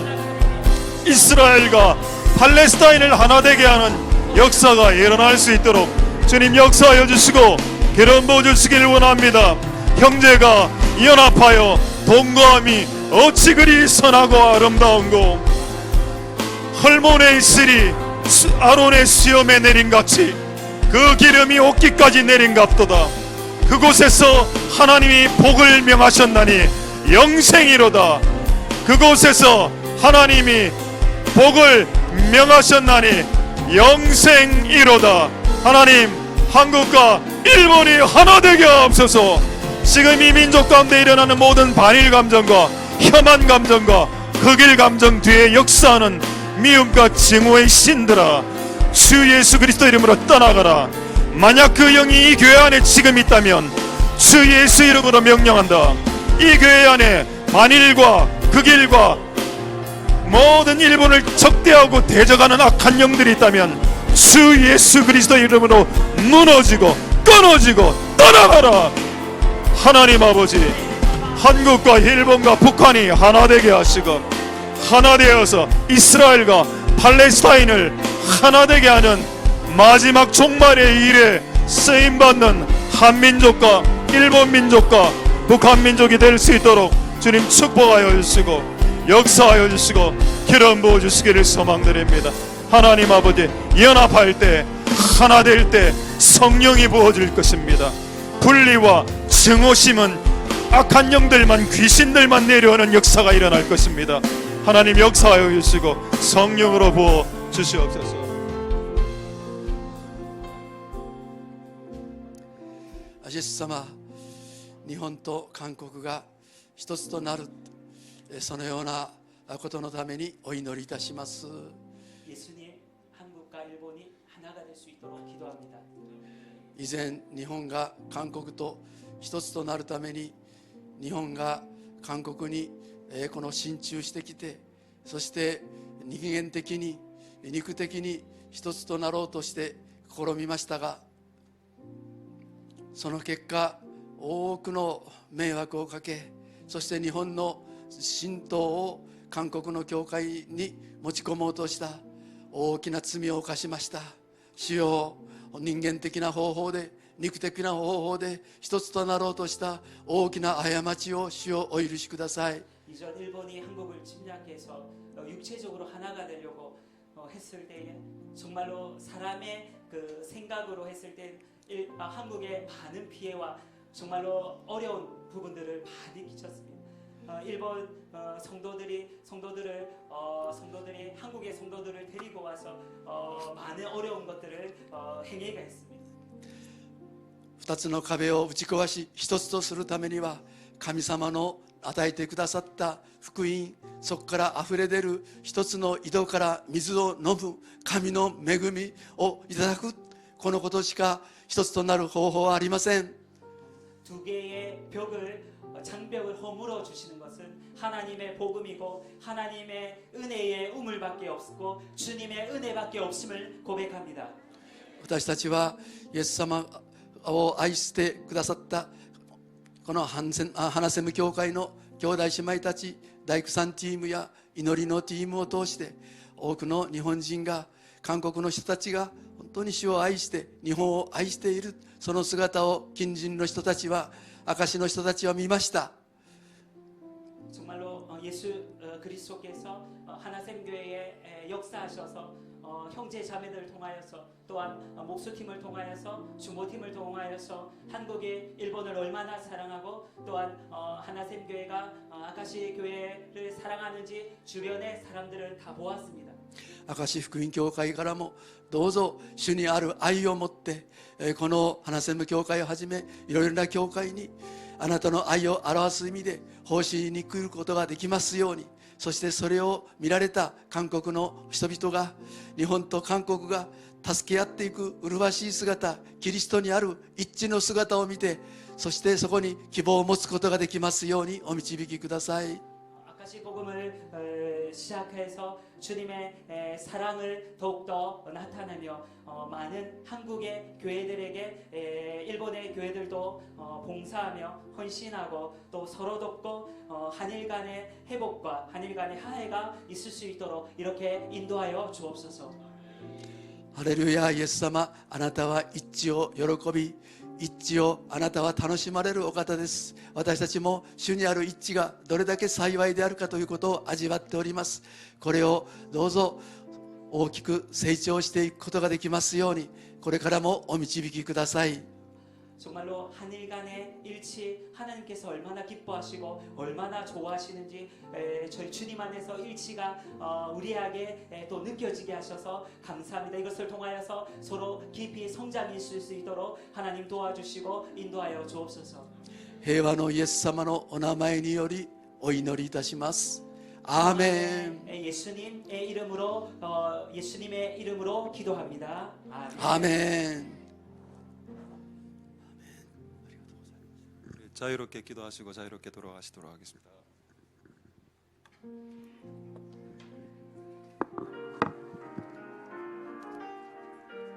이스라엘과 팔레스타인을 하나 되게 하는 역사가 일어날 수 있도록 주님 역사하여 주시고 기름 부어 주시길 원합니다. 형제가 연합하여 동거함이 어찌 그리 선하고 아름다운고, 헐몬에 있으리 아론의 수염에 내린같이 그 기름이 옷깃까지 내린갑도다. 그곳에서 하나님이 복을 명하셨나니 영생이로다. 그곳에서 하나님이 복을 명하셨나니 영생이로다. 하나님, 한국과 일본이 하나 되게 하옵소서. 지금 이 민족 가운데 일어나는 모든 반일 감정과 혐한 감정과 흑일 감정 뒤에 역사하는 미움과 증오의 신들아, 주 예수 그리스도 이름으로 떠나가라. 만약 그 영이 이 교회 안에 지금 있다면 주 예수 이름으로 명령한다. 이 교회 안에 반일과 극일과 모든 일본을 적대하고 대적하는 악한 영들이 있다면 주 예수 그리스도 이름으로 무너지고 끊어지고 떠나가라. 하나님 아버지, 한국과 일본과 북한이 하나 되게 하시고, 하나 되어서 이스라엘과 팔레스타인을 하나 되게 하는 마지막 종말의 일에 쓰임받는 한민족과 일본 민족과 북한 민족이 될 수 있도록 주님 축복하여 주시고 역사하여 주시고 기름 부어 주시기를 소망드립니다. 하나님 아버지, 연합할 때 하나 될 때 성령이 부어질 것입니다. 분리와 증오심은 악한 영들만, 귀신들만 내려오는 역사가 일어날 것입니다. 하나님 역사하여 주시고 성령으로 부어 주시옵소서. イエス様、日本と韓国が一つとなる、そのようなことのためにお祈りいたします。 예수님, 한국과 일본이 하나가 될 수 있도록 기도합니다. 以前日本が韓国と一つとなるために、日本が韓国にこの進駐してきて、そして人間的に肉的に一つとなろうとして試みましたが、その結果多くの迷惑をかけ、そして日本の神道を韓国の教会に持ち込もうとした大きな罪を犯しました。主よ、人間的な方法で、肉的な方法で一つとなろうとした大きな過ちを主よお許しください。 이전 일본이 한국을 침략해서 육체적으로 하나가 되려고 했을 때에 정말로 사람의 그 생각으로 했을 때 한국의 많은 피해와 정말로 어려운 부분들을 많이 끼쳤습니다. 일본 성도들이 한국의 성도들을 데리고 와서 많은 어려운 것들을 행해가 했습니다. 二つの壁を打ち壊し一つとするためには、神様の与えてくださった福音、そこからあふれ出る一つの井戸から水を飲む神の恵みをいただく、このことしか一つとなる方法はありません。 두 개의 장벽을 허물어 주시는 것은 하나님의 복음이고 하나님의 은혜의 우물밖에 없고 주님의 은혜밖에 없음을 고백합니다. 私たちはイエス様を愛してくださったこの花セム教会の兄弟姉妹たち、大工さんチームや祈りのチームを通して多くの日本人が、韓国の人たちが本当に主を愛して日本を愛している、その姿を近隣の人たちは、証の人たちは見ました。 정말로 예수 그리스도께서 하나샘교회에 역사하셔서 형제 자매들을 통하여서 또한 목수팀을 통하여서 중보팀을 통하여서 한국이 일본을 얼마나 사랑하고 또한 하나샘 교회가 아카시 교회를 사랑하는지 주변의 사람들을 다 보았습니다. 明石福音教会からもどうぞ主にある愛を持ってこの花専務教会をはじめいろいろな教会にあなたの愛を表す意味で奉仕に来ることができますように、そしてそれを見られた韓国の人々が日本と韓国が助け合っていく麗しい姿、キリストにある一致の姿を見て、そしてそこに希望を持つことができますようにお導きください。 아카시 복음을 시작해서 주님의 사랑을 더욱더 나타내며 많은 한국의 교회들에게 일본의 교회들도 봉사하며 헌신하고 또 서로 돕고 한일 간의 회복과 한일 간의 화해가 있을 수 있도록 이렇게 인도하여 주옵소서. ハレルヤ、イエス様、あなたは一致を喜び、一致をあなたは楽しまれるお方です。私たちも主にある一致がどれだけ幸いであるかということを味わっております。これをどうぞ大きく成長していくことができますように、これからもお導きください。 정말로 한일 간의 일치 하나님께서 얼마나 기뻐하시고 얼마나 좋아하시는지 저희 주님 안에서 일치가 우리에게 또 느껴지게 하셔서 감사합니다. 이것을 통하여서 서로 깊이 성장할 수 있도록 하나님 도와주시고 인도하여 주옵소서. 平和のイエス様のお名前によりお祈りいたします。アーメン。 예수님의 이름으로 예수님의 이름으로 기도합니다. 아멘. アーメン。 자유롭게 기도하시고 자유롭게 돌아가시도록 하겠습니다.